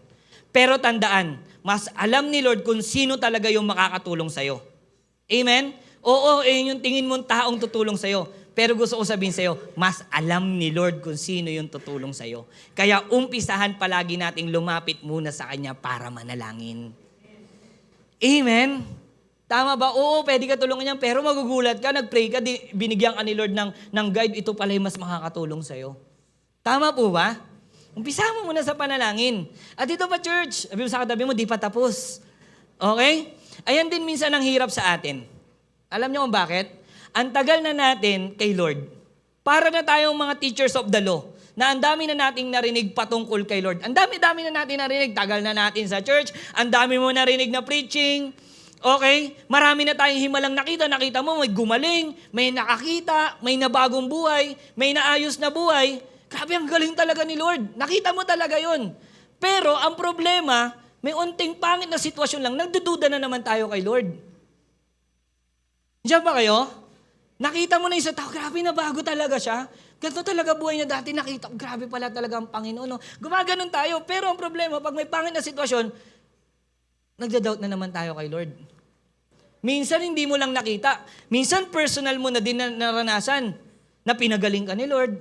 Pero tandaan, mas alam ni Lord kung sino talaga yung makakatulong sa'yo. Amen? Oo, yung tingin mong taong tutulong sa'yo. Pero gusto ko sabihin sa'yo, mas alam ni Lord kung sino yung tutulong sa'yo. Kaya umpisahan palagi nating lumapit muna sa Kanya para manalangin. Amen? Tama ba? Oo, pwede ka tulungan niyan, pero magugulat ka, nag-pray ka, binigyan ka ni Lord ng guide, ito pala yung mas makakatulong sa'yo. Tama po ba? Umpisa mo muna sa panalangin. At ito pa, church, sabi mo sa katabi mo, di pa tapos. Okay? Ayan din minsan ang hirap sa atin. Alam niyo kung bakit? Ang tagal na natin kay Lord. Para na tayong mga teachers of the law, na ang dami na nating narinig patungkol kay Lord. Ang dami-dami na natin narinig, tagal na natin sa church, ang dami mo narinig na preaching. Okay? Marami na tayong himalang nakita. Nakita mo, may gumaling, may nakakita, may nabagong buhay, may naayos na buhay. Grabe, ang galing talaga ni Lord. Nakita mo talaga yun. Pero ang problema, may unting pangit na sitwasyon lang, nagdududa na naman tayo kay Lord. Diyan ba kayo? Nakita mo na yung sa tao, grabe na bago talaga siya. Ganito talaga buhay niya dati, nakita ko, grabe pala talaga ang Panginoon. No? Gumaganon tayo, pero ang problema, pag may pangit na sitwasyon, nagda-doubt na naman tayo kay Lord. Minsan hindi mo lang nakita. Minsan personal mo na din naranasan na pinagaling ka ni Lord.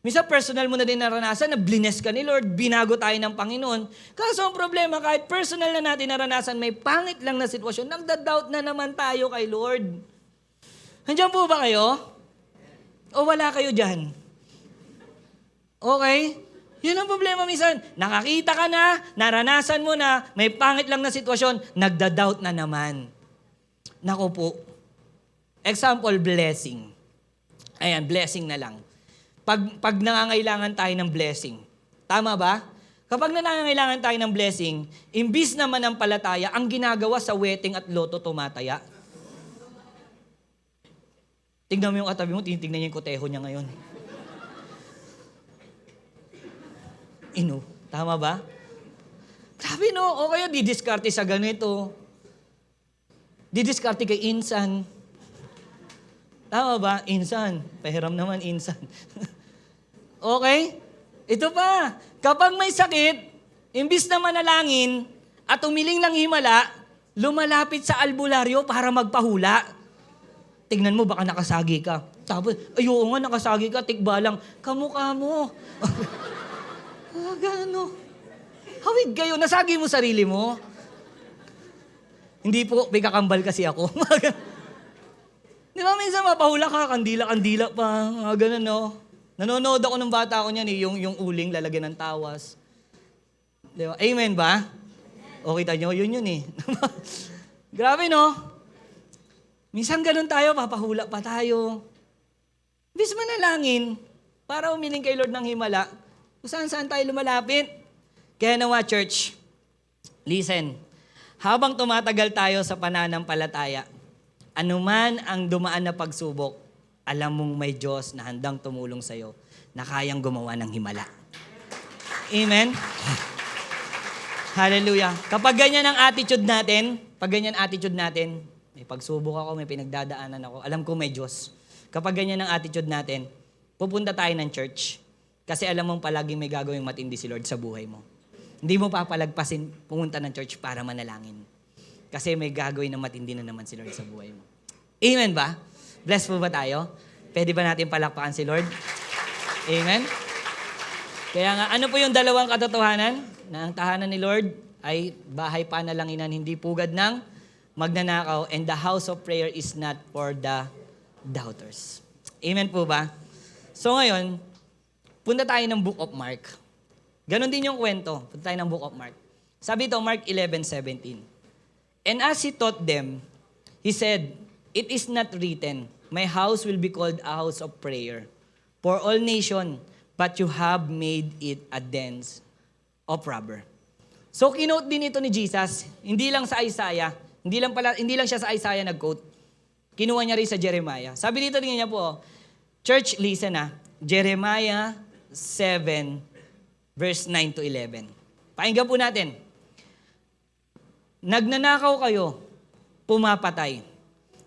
Minsan personal mo na din naranasan na blines ka ni Lord, binago tayo ng Panginoon. Kaso ang problema, kahit personal na natin naranasan, may pangit lang na sitwasyon, nagda-doubt na naman tayo kay Lord. Nandiyan po ba kayo? O wala kayo dyan? Okay? Yun ang problema minsan. Nakakita ka na, naranasan mo na, may pangit lang na sitwasyon, nagda-doubt na naman. Naku po. Example, blessing. Ayan, blessing na lang. Pag nangangailangan tayo ng blessing, tama ba? Kapag nangangailangan tayo ng blessing, imbis naman ng palataya, ang ginagawa sa wedding at loto, tumataya. Tignan mo yung katabi mo, tinitignan niya yung koteho niya ngayon. Tama ba? Grabe no, o kaya didiskarte sa ganito. Didiskarte kay insan. Tama ba? Insan. Pahiram naman, insan. Okay? Ito pa. Kapag may sakit, imbis na manalangin at umiling ng himala, lumalapit sa albularyo para magpahula. Tignan mo, baka nakasagi ka. Tapos, ayoko nga, nakasagi ka, tikba lang. Kamukha mo. Gano. Hawig kayo, nasagi mo sarili mo. Hindi po, may kakambal kasi ako. Di ba, minsan mapahula ka, kandila-kandila pa, ganun, no? Nanonood ako ng bata ko niyan, yung uling, lalagyan ng tawas. Di ba? Amen ba? O, kita nyo, yun eh. Grabe, no? Minsan ganun tayo, papahula pa tayo. Bis manalangin, para umiling kay Lord ng himala, kung saan tayo lumalapit. Kaya nawa, church, listen, habang tumatagal tayo sa pananampalataya, anuman ang dumaan na pagsubok, alam mong may Diyos na handang tumulong sa'yo na kayang gumawa ng himala. Amen? Hallelujah. Kapag ganyan ang attitude natin, may pagsubok ako, may pinagdadaanan ako, alam ko may Diyos. Kapag ganyan ang attitude natin, pupunta tayo ng church. Kasi alam mong palaging may gagawing matindi si Lord sa buhay mo. Hindi mo papalagpasin pumunta ng church para manalangin. Kasi may gagawin na matindi na naman si Lord sa buhay mo. Amen ba? Blessed po ba tayo? Pwede ba natin palakpakan si Lord? Amen? Kaya nga, ano po yung dalawang katotohanan? Na ang tahanan ni Lord ay bahay panalanginan, hindi pugad ng magnanakaw, and the house of prayer is not for the doubters. Amen po ba? So ngayon, punta tayo ng Book of Mark. Ganon din yung kwento. Punta tayo ng Book of Mark. Sabi ito, Mark 11:17. And as he taught them, he said, "It is not written, my house will be called a house of prayer for all nations, but you have made it a den of robber." So kinote din ito ni Jesus, hindi lang sa Isaiah, hindi lang siya sa Isaiah nag-quote. Kinuha niya rin sa Jeremiah. Sabi dito tingnan niya po, church, listen Jeremiah 7, verse 9 to 11. Pakinggan po natin. Nagnanakaw kayo, pumapatay.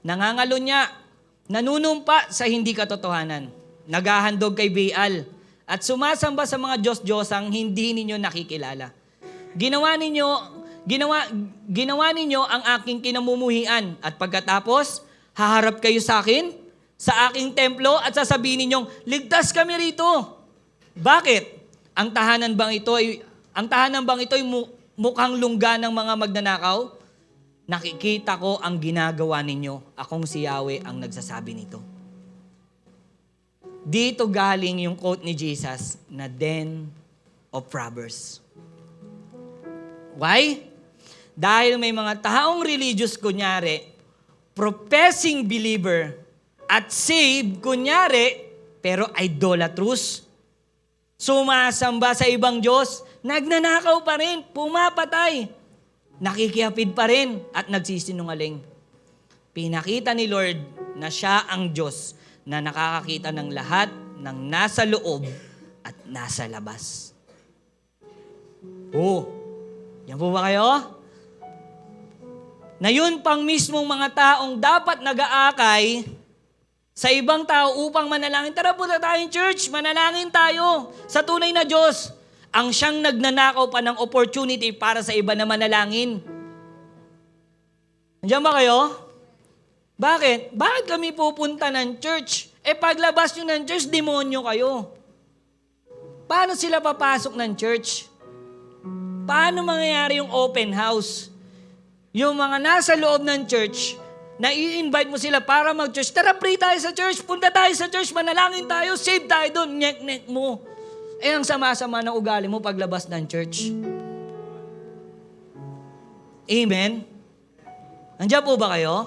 Nangangalunya, nanunumpa sa hindi katotohanan. Naghahandog kay Baal at sumasamba sa mga Diyos-Diyosang hindi ninyo nakikilala. Ginawa ninyo ang aking kinamumuhian at pagkatapos, haharap kayo sa akin, sa aking templo at sasabihin ninyong, ligtas kami rito. Bakit? Ang tahanan bang ito ay mukhang lungga ng mga magnanakaw? Nakikita ko ang ginagawa ninyo. Akong si Yahweh ang nagsasabi nito. Dito galing yung quote ni Jesus na den of robbers. Why? Dahil may mga taong religious, kunyari, professing believer, at saved, kunyari, pero idolatrous. Sumasamba sa ibang Diyos, nagnanakaw pa rin, pumapatay, nakikiyapid pa rin, at nagsisinungaling. Pinakita ni Lord na siya ang Diyos na nakakakita ng lahat ng nasa loob at nasa labas. Yan po ba kayo? Na yun pang mismong mga taong dapat nag-aakay sa ibang tao upang manalangin. Tara po na tayong church, manalangin tayo sa tunay na Diyos. Ang siyang nagnanakaw pa ng opportunity para sa iba na manalangin. Nandiyan ba kayo? Bakit? Bakit kami pupunta ng church? Paglabas nyo ng church, demonyo kayo. Paano sila papasok ng church? Paano mangyayari yung open house? Yung mga nasa loob ng church, na i-invite mo sila para mag-church. Tara, pray tayo sa church. Punta tayo sa church. Manalangin tayo. Save tayo doon. Nek-nek mo. Eh, ang sama-sama ng ugali mo paglabas ng church. Amen? Andiyan po ba kayo?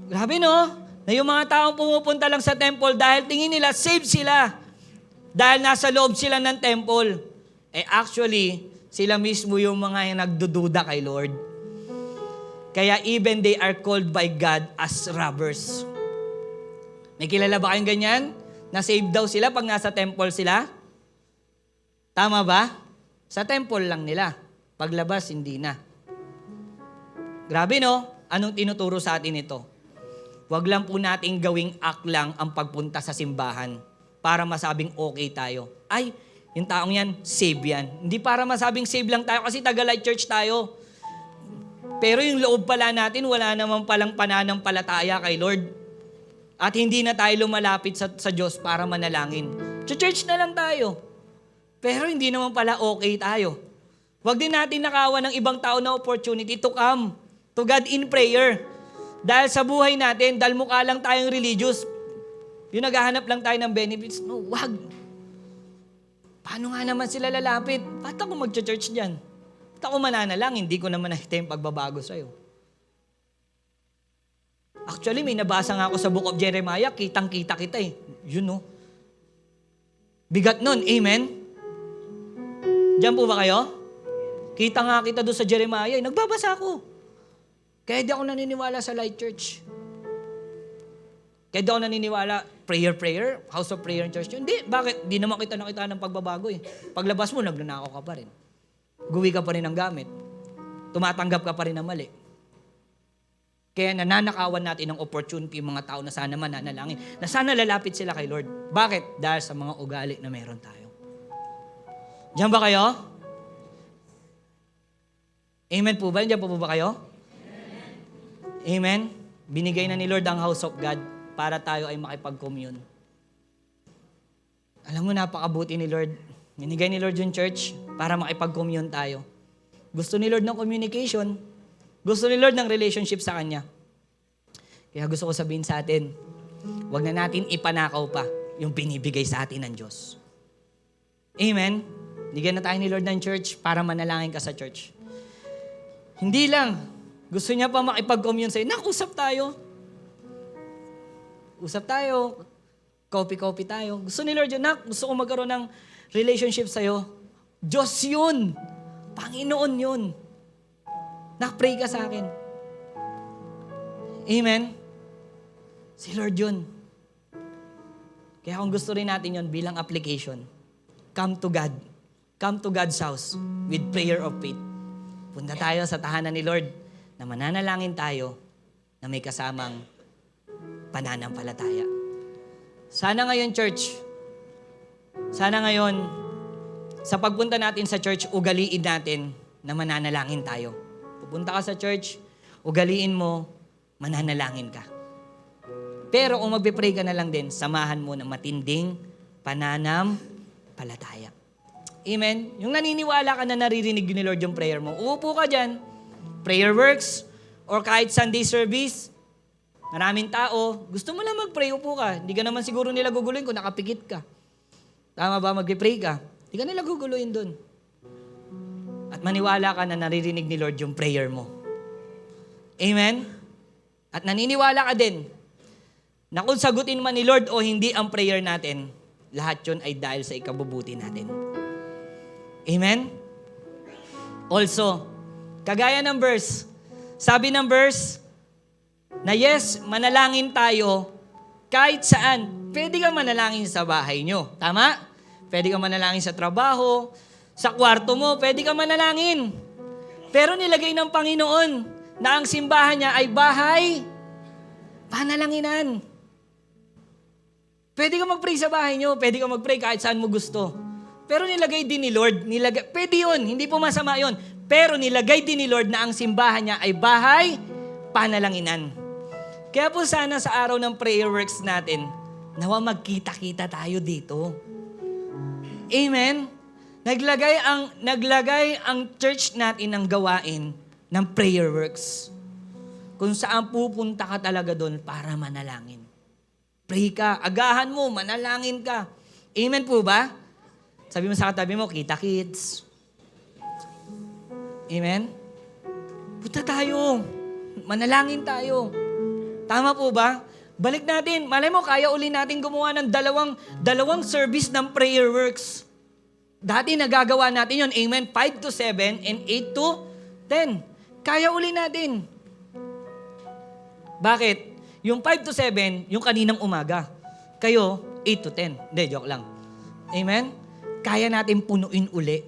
Grabe no? Na yung mga taong pumupunta lang sa temple dahil tingin nila safe sila. Dahil nasa loob sila ng temple. Eh actually, sila mismo yung mga yung nagdududa kay Lord. Kaya even they are called by God as robbers. May kilala ba kayong ganyan? Na-save daw sila pag nasa temple sila? Tama ba? Sa temple lang nila. Paglabas, hindi na. Grabe no? Anong tinuturo sa atin ito? Huwag lang po nating gawing aklang ang pagpunta sa simbahan para masabing okay tayo. Ay, yung taong yan, save yan. Hindi para masabing save lang tayo kasi taga-light church tayo. Pero yung loob pala natin, wala naman palang pananampalataya kay Lord. At hindi na tayo lumalapit sa Diyos para manalangin. Church na lang tayo. Pero hindi naman pala okay tayo. Huwag din natin nakawan ng ibang tao na opportunity to come to God in prayer. Dahil sa buhay natin, dahil mukha lang tayong religious, yung naghahanap lang tayo ng benefits. No, wag. Paano nga naman sila lalapit? Ba't ako mag-church dyan? Ba't ako mananalang? Hindi ko naman nakita yung pagbabago sa'yo. Actually, may nabasa nga ako sa Book of Jeremiah, kitang-kita kita eh. Yun no. Bigat nun, amen? Diyan po ba kayo? Kita nga kita doon sa Jeremiah, nagbabasa ako. Kaya di ako naniniwala sa light church. Kaya di ako naniniwala, prayer, house of prayer and church. Hindi, bakit? Di naman kita nakita ng pagbabago eh. Paglabas mo, nagnanakaw ka pa rin. Guwi ka pa rin ng gamit. Tumatanggap ka pa rin ng mali. Kaya nananakawan natin ng opportunity yung mga tao na sana mananalangin, na sana lalapit sila kay Lord. Bakit? Dahil sa mga ugali na meron tayo. Diyan ba kayo? Amen po ba? Diyan po ba kayo? Amen? Binigay na ni Lord ang house of God para tayo ay makipag-commune. Alam mo, napakabuti ni Lord. Binigay ni Lord yung church para makipag-commune tayo. Gusto ni Lord ng communication. Gusto ni Lord ng relationship sa Kanya. Kaya gusto ko sabihin sa atin, huwag na natin ipanakaw pa yung binibigay sa atin ng Diyos. Amen? Bigyan na tayo ni Lord ng church para manalangin ka sa church. Hindi lang. Gusto niya pa makipag-commune sa'yo. Usap tayo. Usap tayo. Coffee tayo. Gusto ni Lord yun. Gusto ko magkaroon ng relationship sa'yo. Diyos yun. Panginoon yun. Pray ka sa akin. Amen? Si Lord yun. Kaya kung gusto rin natin yun bilang application, come to God. Come to God's house with prayer of faith. Punta tayo sa tahanan ni Lord na mananalangin tayo na may kasamang pananampalataya. Sana ngayon, church, sana ngayon, sa pagpunta natin sa church, ugaliin natin na mananalangin tayo. Pupunta ka sa church, ugaliin mo, mananalangin ka. Pero kung magpe-pray ka na lang din, samahan mo ng matinding pananampalataya. Amen? Yung naniniwala ka na naririnig ni Lord yung prayer mo, uupo ka dyan, prayer works, or kahit Sunday service, maraming tao, gusto mo lang mag-pray, upo ka. Hindi ka naman siguro nila guguluhin kung nakapikit ka. Tama ba, magpe-pray ka? Hindi ka nila guguluhin dun. At maniwala ka na naririnig ni Lord yung prayer mo. Amen? At naniniwala ka din na kung sagutin man ni Lord o hindi ang prayer natin, lahat yun ay dahil sa ikabubuti natin. Amen? Also, kagaya ng verse, sabi ng verse, na yes, manalangin tayo kahit saan. Pwede ka manalangin sa bahay nyo. Tama? Pwede ka manalangin sa trabaho, sa kwarto mo, pwede ka manalangin. Pero nilagay ng Panginoon na ang simbahan niya ay bahay, panalanginan. Pwede ka mag-pray sa bahay nyo, pwede ka mag-pray kahit saan mo gusto. Pero nilagay din ni Lord, pwede yun, hindi po masama yun. Pero nilagay din ni Lord na ang simbahan niya ay bahay, panalanginan. Kaya po sana sa araw ng prayer works natin, nawa magkita-kita tayo dito. Amen? Naglagay ang church natin ng gawain ng prayer works. Kung saan pupunta ka talaga doon para manalangin. Pray ka, agahan mo, manalangin ka. Amen po ba? Sabi mo sa katabi mo, kita kids. Amen? Punta tayo. Manalangin tayo. Tama po ba? Balik natin. Malay mo, kaya uli natin gumawa ng dalawang service ng prayer works. Dati nagagawa natin yon. Amen? 5 to 7 and 8 to 10. Kaya uli natin. Bakit? Yung 5 to 7, yung kaninang umaga. Kayo, 8 to 10. Hindi, joke lang. Amen? Kaya natin punuin uli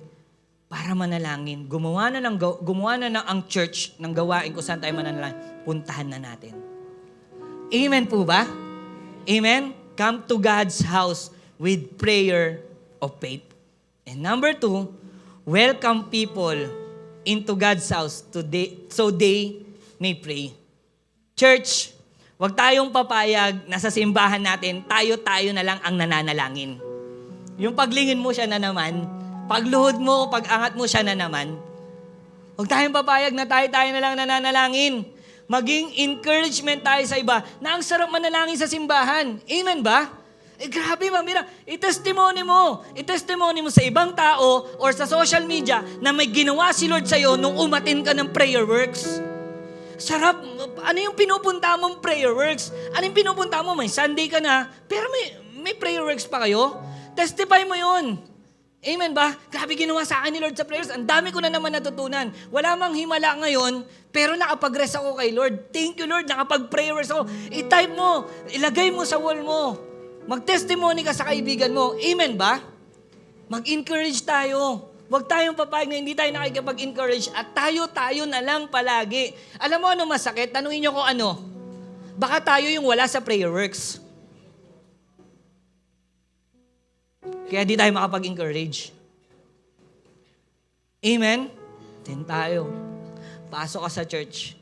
para manalangin. Gumawa na ang church ng gawain kung saan tayo manalangin. Puntahan na natin. Amen po ba? Amen? Come to God's house with prayer of faith. And number 2, welcome people into God's house today so they may pray. Church, wag tayong papayag na sa simbahan natin, tayo-tayo na lang ang nananalangin. Yung paglingin mo siya na naman, pagluhod mo, pagangat mo siya na naman, wag tayong papayag na tayo-tayo na lang nananalangin. Maging encouragement tayo sa iba na ang sarap manalangin sa simbahan. Amen ba? Grabe, mamira. I-testimony mo sa ibang tao or sa social media na may ginawa si Lord sa'yo nung umatin ka ng prayer works. Sarap. Ano yung pinupunta mong prayer works? Ano yung pinupunta mo? May Sunday ka na, pero may prayer works pa kayo? Testify mo yun. Amen ba? Grabe ginawa sa akin ni Lord sa prayers. Ang dami ko na naman natutunan. Wala mang himala ngayon, pero nakapag-rest ako kay Lord. Thank you, Lord. Nakapag-prayers ako. I-type mo. Ilagay mo sa wall mo. Mag-testimony ka sa kaibigan mo. Amen ba? Mag-encourage tayo. Huwag tayong papayag na hindi tayo nakikipag-encourage at tayo na lang palagi. Alam mo ano masakit? Tanungin niyo ko ano? Baka tayo yung wala sa prayer works. Kaya di tayo makapag-encourage. Amen? Din tayo. Pasok ka sa church.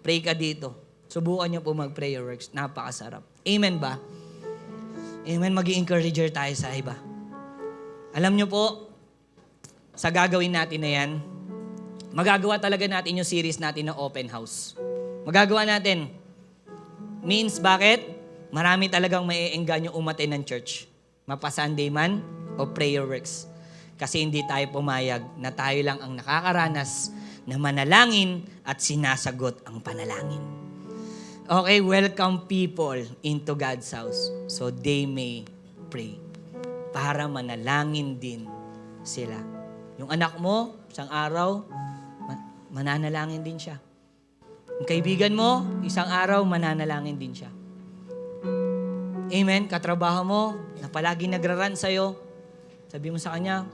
Pray ka dito. Subukan niyo po mag-prayer works. Napakasarap. Amen ba? Amen, mag-i-encourager tayo sa iba. Alam niyo po, sa gagawin natin na yan, magagawa talaga natin yung series natin na open house. Magagawa natin. Means, bakit? Marami talagang maiengganyo umatin ng church. Mapa-Sunday man o prayer works. Kasi hindi tayo pumayag na tayo lang ang nakakaranas na manalangin at sinasagot ang panalangin. Okay, welcome people into God's house so they may pray. Para manalangin din sila. Yung anak mo, isang araw, mananalangin din siya. Yung kaibigan mo, isang araw, mananalangin din siya. Amen? Katrabaho mo, na palagi nagraran sa'yo, sabi mo sa kanya,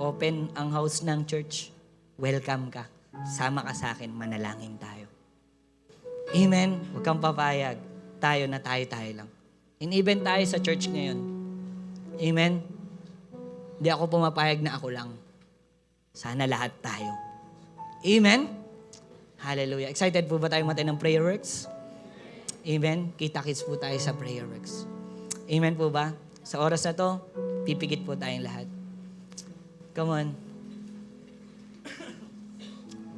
open ang house ng church. Welcome ka. Sama ka sa akin, manalangin tayo. Amen? Huwag kang papayag. Tayo na tayo lang. In-event tayo sa church ngayon. Amen? Hindi ako pumapayag na ako lang. Sana lahat tayo. Amen? Hallelujah. Excited po ba tayo matay ng prayer works? Amen? Kita-kits po tayo sa prayer works. Amen po ba? Sa oras na to, pipikit po tayong lahat. Come on.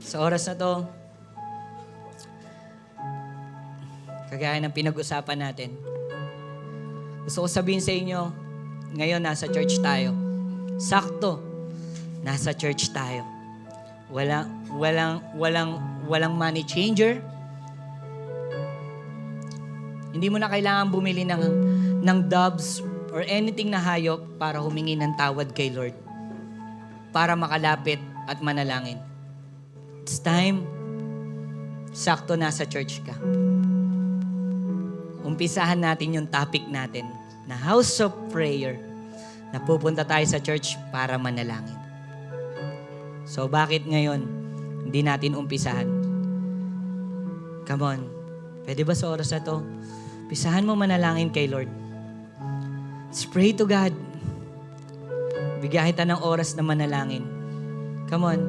Sa oras na to, kagaya ng pinag-usapan natin, gusto ko sabihin sa inyo, ngayon nasa church tayo. Sakto, nasa church tayo. Walang money changer. Hindi mo na kailangan bumili ng doves or anything na hayop para humingi ng tawad kay Lord. Para makalapit at manalangin. It's time, sakto nasa church ka. Umpisahan natin yung topic natin na house of prayer na pupunta tayo sa church para manalangin. So bakit ngayon hindi natin umpisahan? Come on. Pwede ba sa oras na to? Umpisahan mo manalangin kay Lord. Let's pray to God. Bigyan kita ng oras na manalangin. Come on.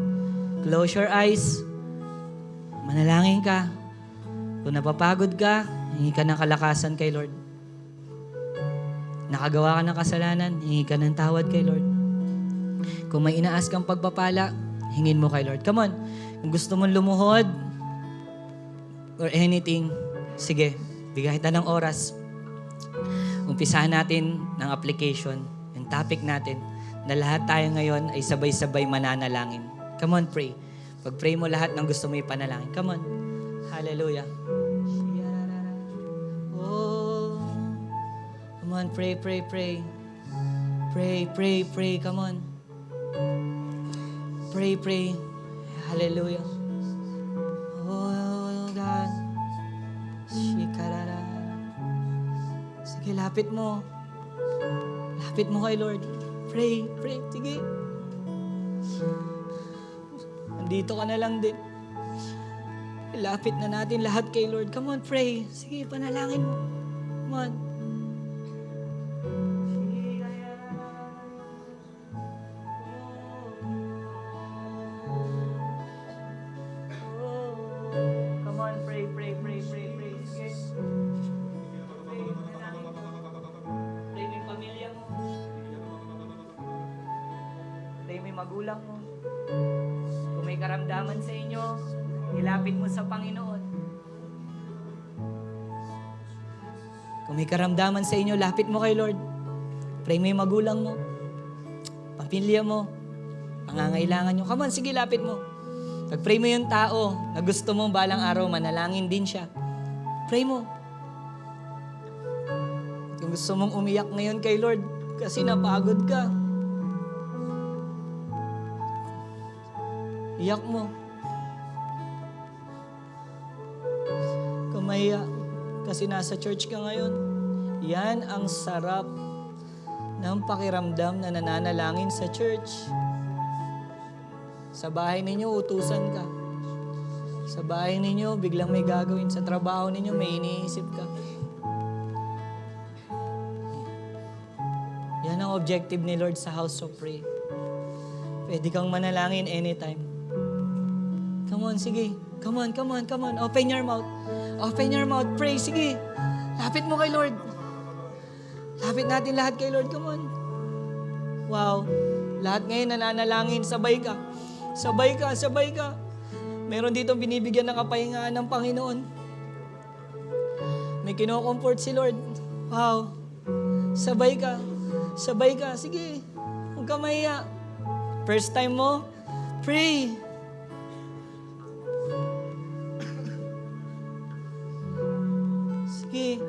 Close your eyes. Manalangin ka. Kung napapagod ka, hingi ka ng kalakasan kay Lord. Nakagawa ka ng kasalanan, hingi ka ng tawad kay Lord. Kung may inaas kang pagpapala, hingin mo kay Lord. Come on. Kung gusto mong lumuhod or anything, sige, bigyan kita ng oras. Umpisahan natin ng application, yung topic natin na lahat tayo ngayon ay sabay-sabay mananalangin. Come on, pray. Pag-pray mo lahat ng gusto mo ipanalangin. Come on. Hallelujah. Oh. Come on, pray, pray, pray. Pray, pray, pray. Come on. Pray, pray. Hallelujah. Oh, God. Shikarara. Sige, lapit mo. Lapit mo kay Lord. Pray, pray. Sige. Nandito ka na lang din. Lapit na natin lahat kay Lord. Come on, pray. Sige, panalangin mo. Come on. Come on, pray, pray, pray, pray, pray. Sige. Pray mo yung pamilya mo. Pray mo yung magulang mo. Kung may karamdaman sa inyo, ilapit mo sa Panginoon. Kung may karamdaman sa inyo, lapit mo kay Lord. Pray mo yung magulang mo. Pamilya mo. Pangangailangan nyo. Come on, sige, lapit mo. Pag-pray mo yung tao na gusto mo balang araw, manalangin din siya. Pray mo. Kung gusto mong umiyak ngayon kay Lord, kasi napagod ka, iyak mo. Kung mahiya, kasi nasa church ka ngayon, yan ang sarap ng pakiramdam na nananalangin sa church. Sa bahay ninyo, utusan ka. Sa bahay ninyo, biglang may gagawin. Sa trabaho ninyo, may iniisip ka. Yan ang objective ni Lord sa House of Prayer. Pwede kang manalangin anytime. Come on, sige. Come on, come on, come on. Open your mouth. Open your mouth. Pray, sige. Lapit mo kay Lord. Lapit natin lahat kay Lord. Come on. Wow. Lahat ngayon nananalangin. Sabay ka. Sabay ka, sabay ka. Meron dito binibigyan ng kapahingaan ng Panginoon. May kino-comfort si Lord. Wow. Sabay ka. Sabay ka. Sige. Huwag ka mahiya. First time mo, pray. Sige.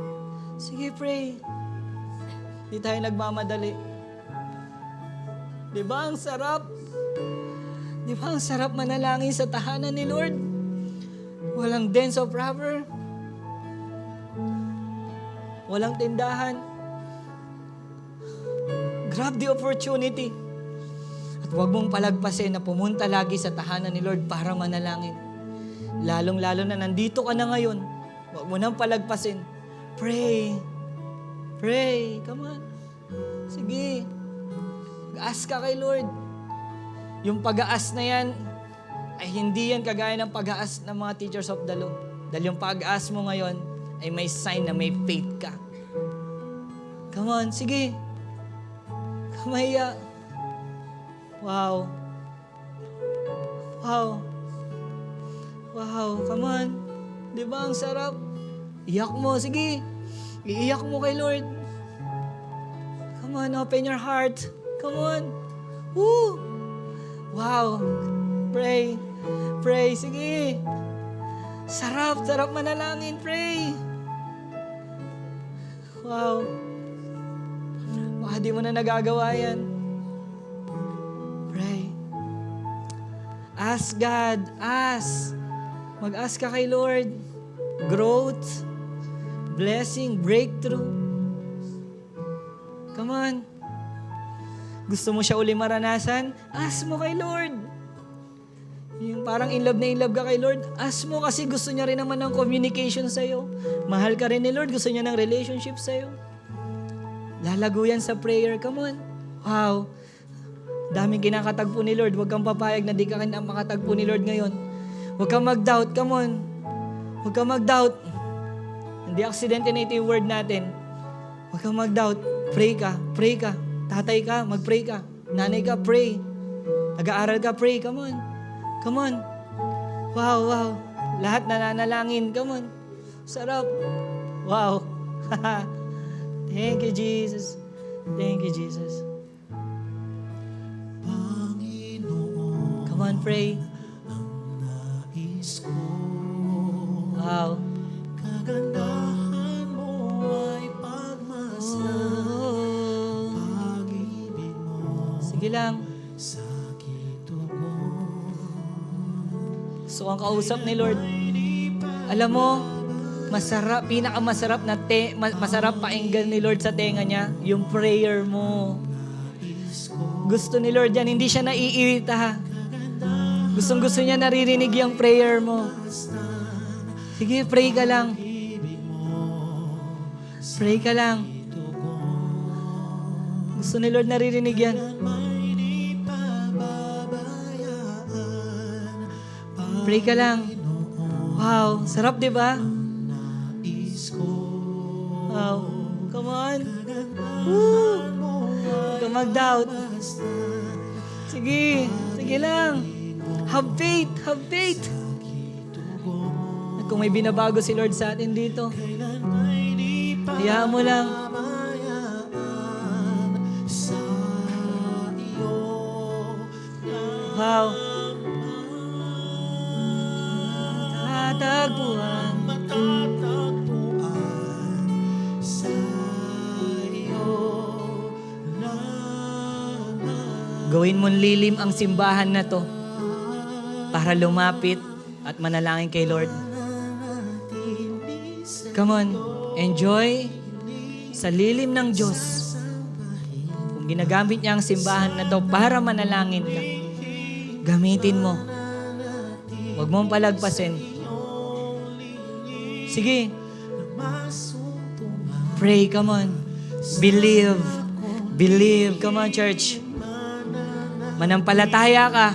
Sige, pray. Di tayo nagmamadali. Di ba ang sarap? Di ba ang sarap manalangin sa tahanan ni Lord? Walang dens of robber. Walang tindahan. Grab the opportunity. At huwag mong palagpasin na pumunta lagi sa tahanan ni Lord para manalangin. Lalong-lalo na nandito ka na ngayon. Huwag mo nang palagpasin. Pray. Pray. Come on. Sige. Mag-ask ka kay Lord. Yung pag-aas na yan, ay hindi yan kagaya ng pag-aas ng mga teachers of the law. Dahil yung pag-aas mo ngayon, ay may sign na may faith ka. Come on, sige. Kamaya. Wow. Wow. Wow, come on. Di ba ang sarap? Iyak mo, sige. Iiyak mo kay Lord. Come on, open your heart. Come on. Woo! Wow. Pray. Pray. Sige. Sarap. Sarap manalangin. Pray. Wow. Baka di mo na nagagawa yan. Pray. Ask God. Ask. Mag-ask ka kay Lord. Growth. Blessing. Breakthrough. Come on. Gusto mo siya uli maranasan? Ask mo kay Lord. Yung parang in love na in love ka kay Lord, ask mo kasi gusto niya rin naman ng communication sa'yo. Mahal ka rin ni Lord, gusto niya ng relationship sa'yo. Lalago yan sa prayer. Come on. Wow. Daming kinakatagpo ni Lord. Huwag kang papayag na di ka makatagpo ni Lord ngayon. Huwag kang mag-doubt. Come on. Huwag kang mag-doubt. Hindi aksidente na ito yung word natin. Huwag kang mag-doubt. Pray ka. Pray ka. Tatay ka, mag-pray ka. Nanay ka, pray. Nag-aaral ka, pray. Come on. Come on. Wow, wow. Lahat nananalangin. Come on. Sarap. Wow. Thank you, Jesus. Thank you, Jesus. on, pray. Wow. Kagandahan mo ay pagmasdan, pag-ibig mo Sige lang. sa kitugon. So ang kausap ni Lord, alam mo, masarap, pinakamasarap na masarap pakinggan ni Lord sa tenga niya, yung prayer mo. Gusto ni Lord yan, hindi siya naiirita. Gustong-gusto niya naririnig yung prayer mo. Sige, pray ka lang. Pray ka lang. Gusto ni Lord naririnig yan. Pray ka lang. Wow, sarap, di ba? Wow, come on. Woo! Huwag ka mag-doubt. Sige, sige lang. Have faith, have faith. At kung may binabago si Lord sa atin dito, hayaan mo lang. Wow. Tatagpuan. Gawin mong lilim ang simbahan na to para lumapit at manalangin kay Lord. Come on, enjoy sa lilim ng Diyos. Kung ginagamit niya ang simbahan na to para manalangin ka, gamitin mo. Huwag mong palagpasin. Sige. Pray, come on. Believe. Believe. Come on, church. Manampalataya ka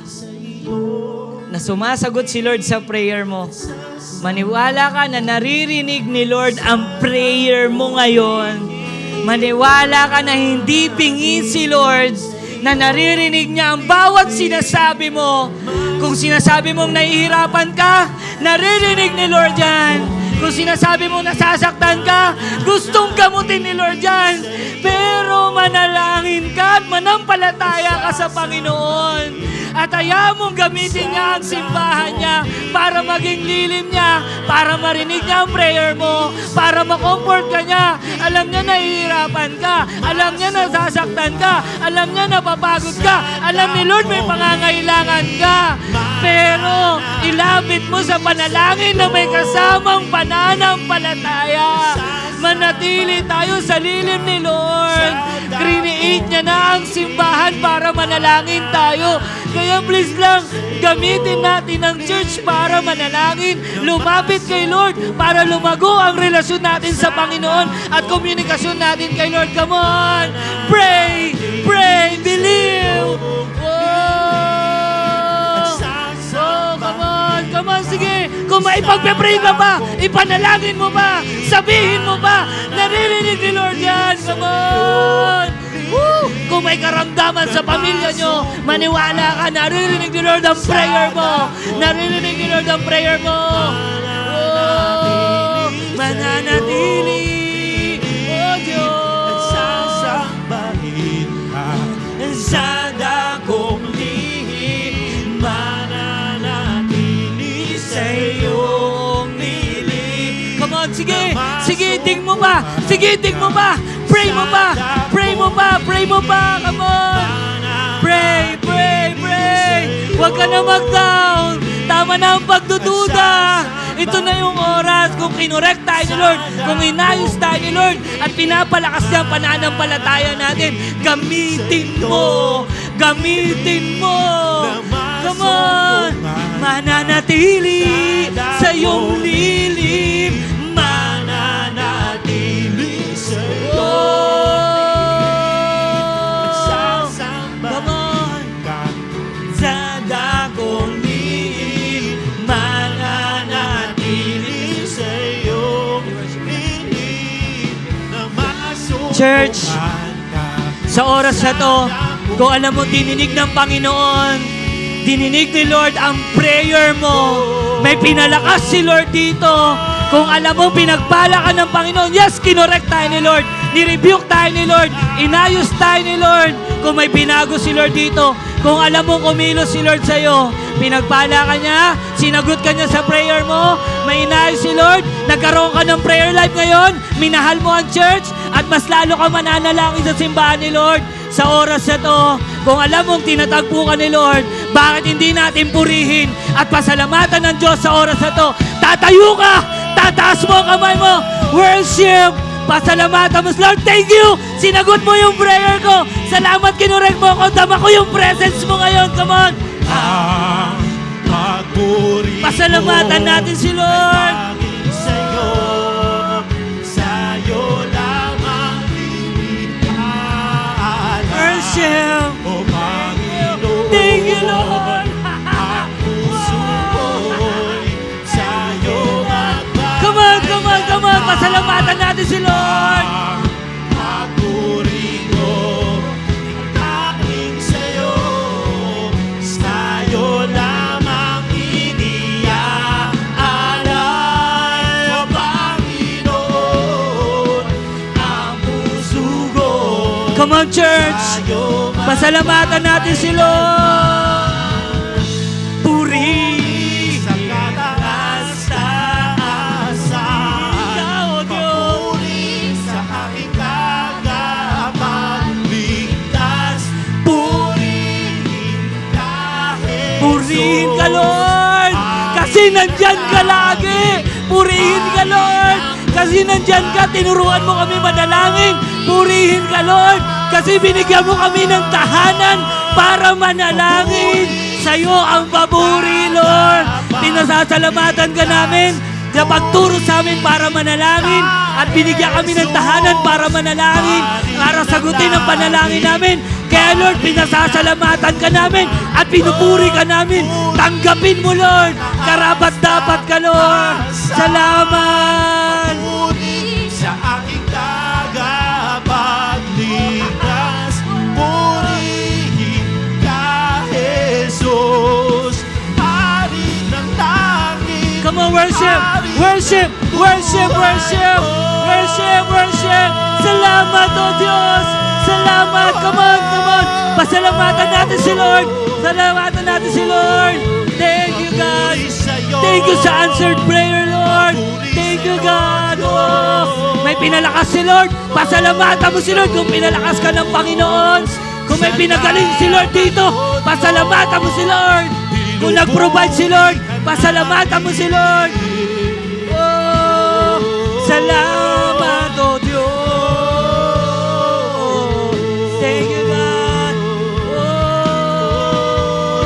na sumasagot si Lord sa prayer mo. Maniwala ka na naririnig ni Lord ang prayer mo ngayon. Maniwala ka na hindi bingi si Lord, na naririnig niya ang bawat sinasabi mo. Kung sinasabi mong nahihirapan ka, naririnig ni Lord yan. Kung sinasabi mong nasasaktan ka, gustong gamutin ni Lord yan. Pero manalangin ka at manampalataya ka sa Panginoon. At hayaan mong gamitin niya ang simbahan niya para maging lilim niya, para marinig niya ang prayer mo, para makomfort ka niya. Alam niya nahihirapan ka, alam niya nasasaktan ka, alam niya napapagod ka, alam ni Lord may pangangailangan ka. Pero ilapit mo sa panalangin na may kasamang pananampalataya. Manatili tayo sa lilim ni Lord. Create niya na ang simbahan para manalangin tayo. Kaya please lang, gamitin natin ang church para manalangin. Lumapit kay Lord para lumago ang relasyon natin sa Panginoon at komunikasyon natin kay Lord. Come on! Pray! Pray! Believe! Come on! Come on! Sige! Kung maipagpe-pray ka pa, ipanalangin mo pa, sabihin mo pa, naririnig ni Lord yan. Come on! Woo! Kung may karamdaman sa pamilya nyo, maniwala ka, naririnig ni Lord ang prayer mo. Naririnig ni Lord ang prayer mo. Oh, mananatili, oh Diyos. Sasambahin ka sa dakong lihim, mananatili sa iyong nilig. Come on, sige. Sige, dig mo pa. Sige, dig mo pa. Pray mo pa. Pray mo pa. Pray mo pa. Come on. Pray, pray, pray. Huwag ka na mag-down. Tama na ang pagdududa. Ito na yung oras kung kinorek tayo ni Lord, kung inayos tayo ni Lord, at pinapalakas niya ang pananampalataya natin. Gamitin mo. Gamitin mo. Come on. Mananatili sa iyong lilim. Mananatili sa iyong lilim. Come on. Sa dakong lilim, mananatili sa iyong lilim. Church, sa oras na to, kung alam mo dininig ng Panginoon, dininig ni Lord ang prayer mo, may pinalakas si Lord dito. Kung alam mo pinagpala ka ng Panginoon, yes, kinorek tayo ni Lord, nirebuke tayo ni Lord, inayos tayo ni Lord. Kung may binago si Lord dito, Kung alam mo kumilos si Lord sa'yo, pinagpala ka niya, sinagot ka niya sa prayer mo, may inayos si Lord, nagkaroon ka ng prayer life ngayon, minahal mo ang church, at mas lalo ka mananalangin sa simbahan ni Lord. Sa oras na to, kung alam mong tinatagpo ka ni Lord, bakit hindi natin purihin at pasalamatan ng Diyos sa oras na to? Tatayo ka! Tataas mo ang kamay mo! Worship! Pasalamatan mo, Lord, thank you! Sinagot mo yung prayer ko! Salamat, kinurek mo ako! Dama ko yung presence mo ngayon! Come on! Ang pagpuri ko Pasalamatan natin si Lord! ay laging sa'yo, sa'yo lamang iniaalay. Worship! O Panginoon, Thank you, Lord! ang puso ko'y sa'yo magbabalik. Come on, come on, come on! Pasalamatan natin si Lord! Ang pagpuri ko ay laging sa'yo, sa'yo lamang iniaalay. O Panginoon, ang puso ko Come on, church! sa'yo Pasalamatan natin si Lord! Puri! sa kataas-taasan. Ikaw, O Diyos! Papuri sa aking tagapagligtas. Purihin ka, Jesus. Purihin ka, Lord! Kasi nandyan ka lagi! Purihin ka, Lord! Kasi nandyan ka, tinuruan mo kami manalangin! Purihin ka, Lord! Kasi binigyan mo kami ng tahanan para manalangin! Sa'yo ang papuri, Lord! Pinasasalamatan ka namin sa pagturo sa amin para manalangin at binigyan kami ng tahanan para manalangin, para sagutin ang panalangin namin. Kaya Lord, pinasasalamatan ka namin at pinupuri ka namin. Tanggapin mo, Lord. Karapat dapat ka, Lord. Salamat. Puri sa aking tagapagligtas. Purihin ka, Jesus. Hari ng langit. Come on, worship. Worship. Worship. Worship. Worship. Worship. Salamat, O Diyos. Salamat. Come on, come on. Pasalamatan natin si Lord. Salamatan natin si Lord. Thank you, God. Thank you sa answered prayer, Lord. Thank you, God. Oh, may pinalakas si Lord. Pasalamatan mo si Lord kung pinalakas ka ng Panginoon. Kung may pinagaling si Lord dito, pasalamatan mo si Lord. Kung nag-provide si Lord, pasalamatan mo si Lord. Oh, salamat, O Diyos. Thank you, God. Oh,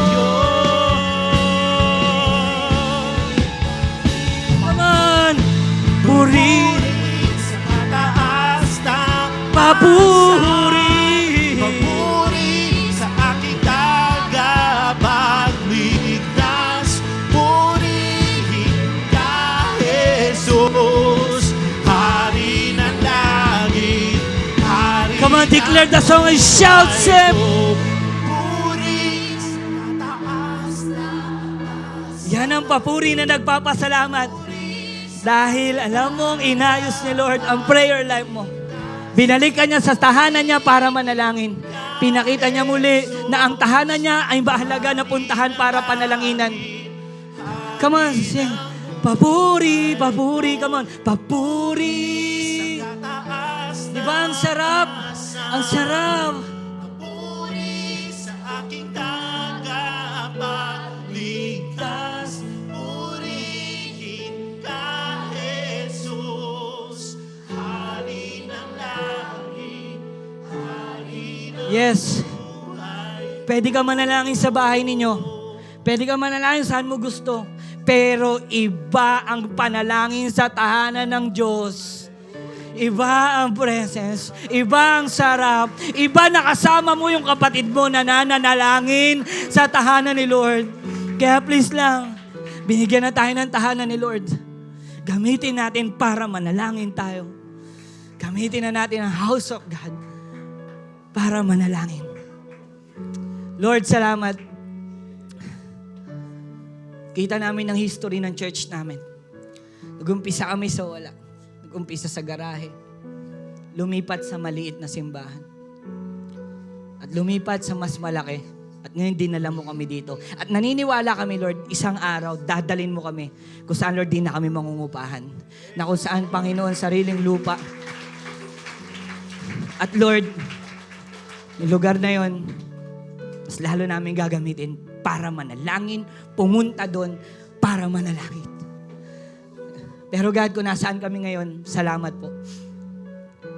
Diyos. Come on. Puri, Sa mataas na papuri. papuri sa aking tagapagligtas. Purihin ka, Jesus. Hari ng langit. Hari Come on, declare the song and shout, Sip. Puri sa mataas na Yan ang papuri na nagpapasalamat. Dahil alam mong inayos ni Lord ang prayer life mo. Binalik ka niya sa tahanan niya para manalangin. Pinakita niya muli na ang tahanan niya ay mahalaga na puntahan para panalanginan. Come on, sing. Papuri, papuri, come on. Papuri. Di ba ang sarap? Ang sarap. puri sa aking tagapagligtas. Purihin ka, Jesus. Hari ng langit. Hari ng Yes. Pwede ka manalangin sa bahay ninyo. Pwede ka manalangin saan mo gusto. Pero iba ang panalangin sa tahanan ng Diyos. Iba ang presence. Iba ang sarap. Iba nakasama mo yung kapatid mo na nananalangin sa tahanan ni Lord. Kaya please lang, binigyan na tayo ng tahanan ni Lord. Gamitin natin para manalangin tayo. Gamitin na natin ang house of God para manalangin. Lord, salamat. Kita namin ang history ng church namin. Nag-umpisa kami sa wala. Nag-umpisa sa garahe. Lumipat sa maliit na simbahan. At lumipat sa mas malaki. At ngayon dinala mo kami dito. At naniniwala kami, Lord, isang araw, dadalin mo kami kung saan, Lord, di na kami mangungupahan. Na kung saan, Panginoon, sariling lupa. At Lord, yung lugar na yon, mas lalo namin gagamitin para manalangin, pumunta doon para manalangin. Pero God, kung nasaan kami ngayon, salamat po.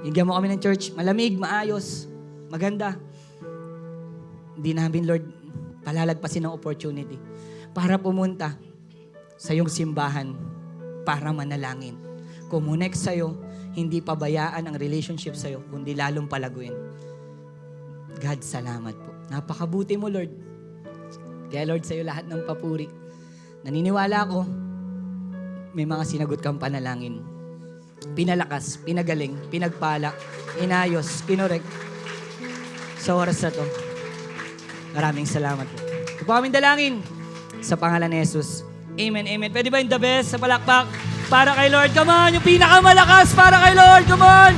Bigyan mo kami ng church, malamig, maayos, maganda. Hindi namin, Lord, palalagpasin ng opportunity para pumunta sa iyong simbahan para manalangin. Kumonek sa'yo, hindi pabayaan ang relationship sa'yo, kundi lalong palaguin. God, salamat po. Napakabuti mo, Lord. Kaya, Lord, sa'yo lahat ng papuri. Naniniwala ako, may mga sinagot kang panalangin. Pinalakas, pinagaling, pinagpala, inayos, kinorek. Sa oras na to, maraming salamat po. Ito po aming dalangin sa pangalan ni Jesus. Amen, amen. Pwede ba yung the best sa palakpak? Para kay Lord, come on! Yung pinakamalakas para kay Lord, come on!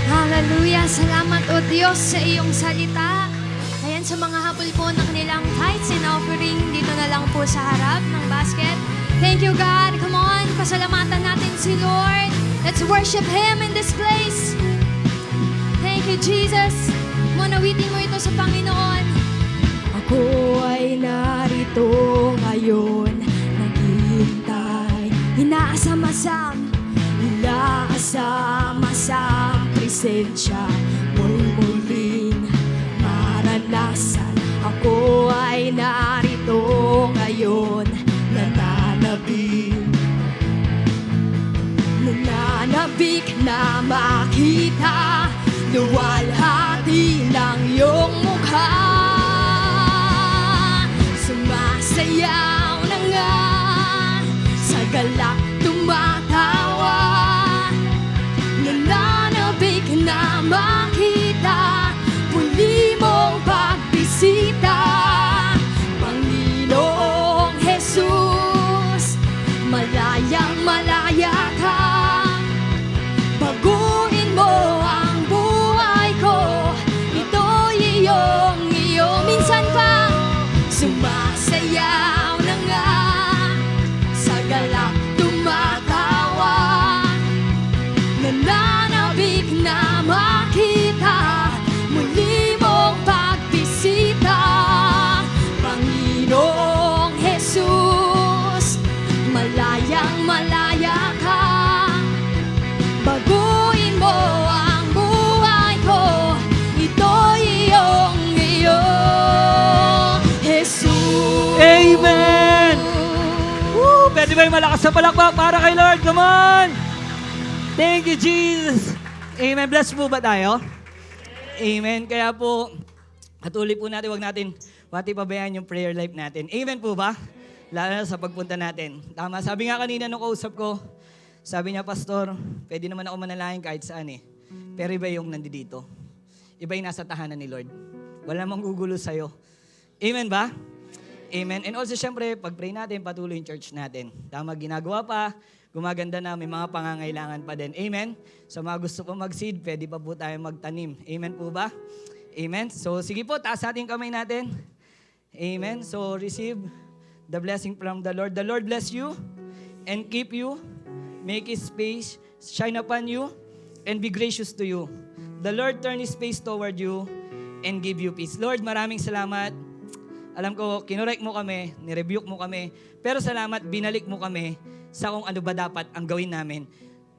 Hallelujah! Salamat o Diyos sa iyong salita. Ayan, sa mga habol po ng kanilang tithes and offering, dito na lang po sa harap ng basket. Thank you, God. Come on, pasalamatan natin si Lord. Let's worship Him in this place. Thank you, Jesus. Manawitin mo ito sa Panginoon. Ako ay narito ngayon, naghihintay, inaasam-asam presensya mo'y muling maranasan. Ako ay narito ngayon, nananabik na makita, luwalhati ng iyong mukha. Sumasayaw na nga, sa galak tumatawa, nananabik na makita, muli mong pagbisita. Panginoong Jesus, malayang malaya ka, baguhin mo ang buhay ko, ito'y iyong minsan pa. Sumasayaw na nga, sa galak tumatawa, nananabik na makita, muli mong pagbisita. Panginoong Jesus, malayang malaya ka, baguhin mo ang buhay ko, ito'y iyong Jesus. Amen! Woo! Pwede ba yung malakas sa palakpak para kay Lord? Come on! Thank you, Jesus! Amen. Bless po ba tayo? Amen. Kaya po, patuloy po natin, wag natin pabayaan yung prayer life natin. Amen po ba? Lalo na sa pagpunta natin. Tama. Sabi nga kanina nung kausap ko, sabi niya, Pastor, pwede naman ako manalangin kahit saan eh. Pero iba yung nandito. Iba yung nasa tahanan ni Lord. Wala namang gugulo sa'yo. Amen ba? Amen. And also, syempre, pag-pray natin, patuloy yung church natin. Tama, ginagawa pa, gumaganda na, may mga pangangailangan pa din. Amen? So, mga gusto po mag-seed, pwede pa po tayo magtanim. Amen po ba? Amen? So, sige po, taas natin kamay natin. Amen? So, receive the blessing from the Lord. The Lord bless you and keep you, make His face shine upon you, and be gracious to you. The Lord turn His face toward you and give you peace. Lord, maraming salamat. Alam ko, kinorek mo kami, nirebuke mo kami, pero salamat, binalik mo kami sa kung ano ba dapat ang gawin namin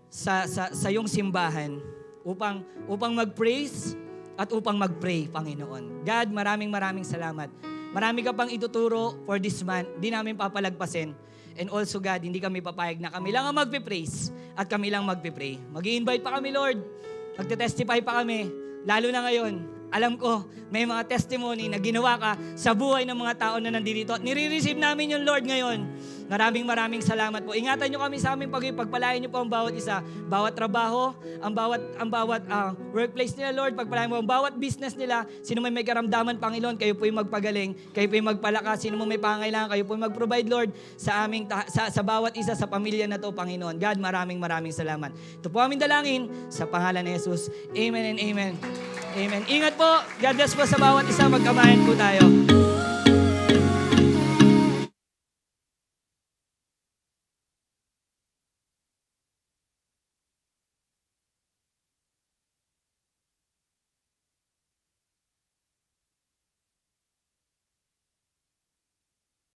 sa iyong simbahan upang mag-praise at upang mag-pray, Panginoon. God, maraming salamat. Marami ka pang ituturo for this month, di namin papalagpasin. And also, God, hindi kami papayag na kami lang ang magpe-praise at kami lang magpe-pray. Mag-i-invite pa kami, Lord. Magte-testify pa kami. Lalo na ngayon, alam ko, may mga testimony na ginawa ka sa buhay ng mga tao na nandito. At nire-receive namin yung Lord ngayon. Maraming salamat po. Ingatan nyo kami sa aming pagpalain nyo po ang bawat isa. Bawat trabaho, ang bawat workplace nila, Lord. Pagpalain mo ang bawat business nila. Sino may karamdaman, Panginoon, kayo po yung magpagaling. Kayo po yung magpalakas. Sino may pangangailangan, kayo po yung mag-provide, Lord, sa bawat isa sa pamilya na to, Panginoon. God, maraming salamat. Ito po aming dalangin sa pangalan ni Jesus. Amen and amen. Amen. Ingat po. God bless po sa bawat isa. Magkamayan po tayo.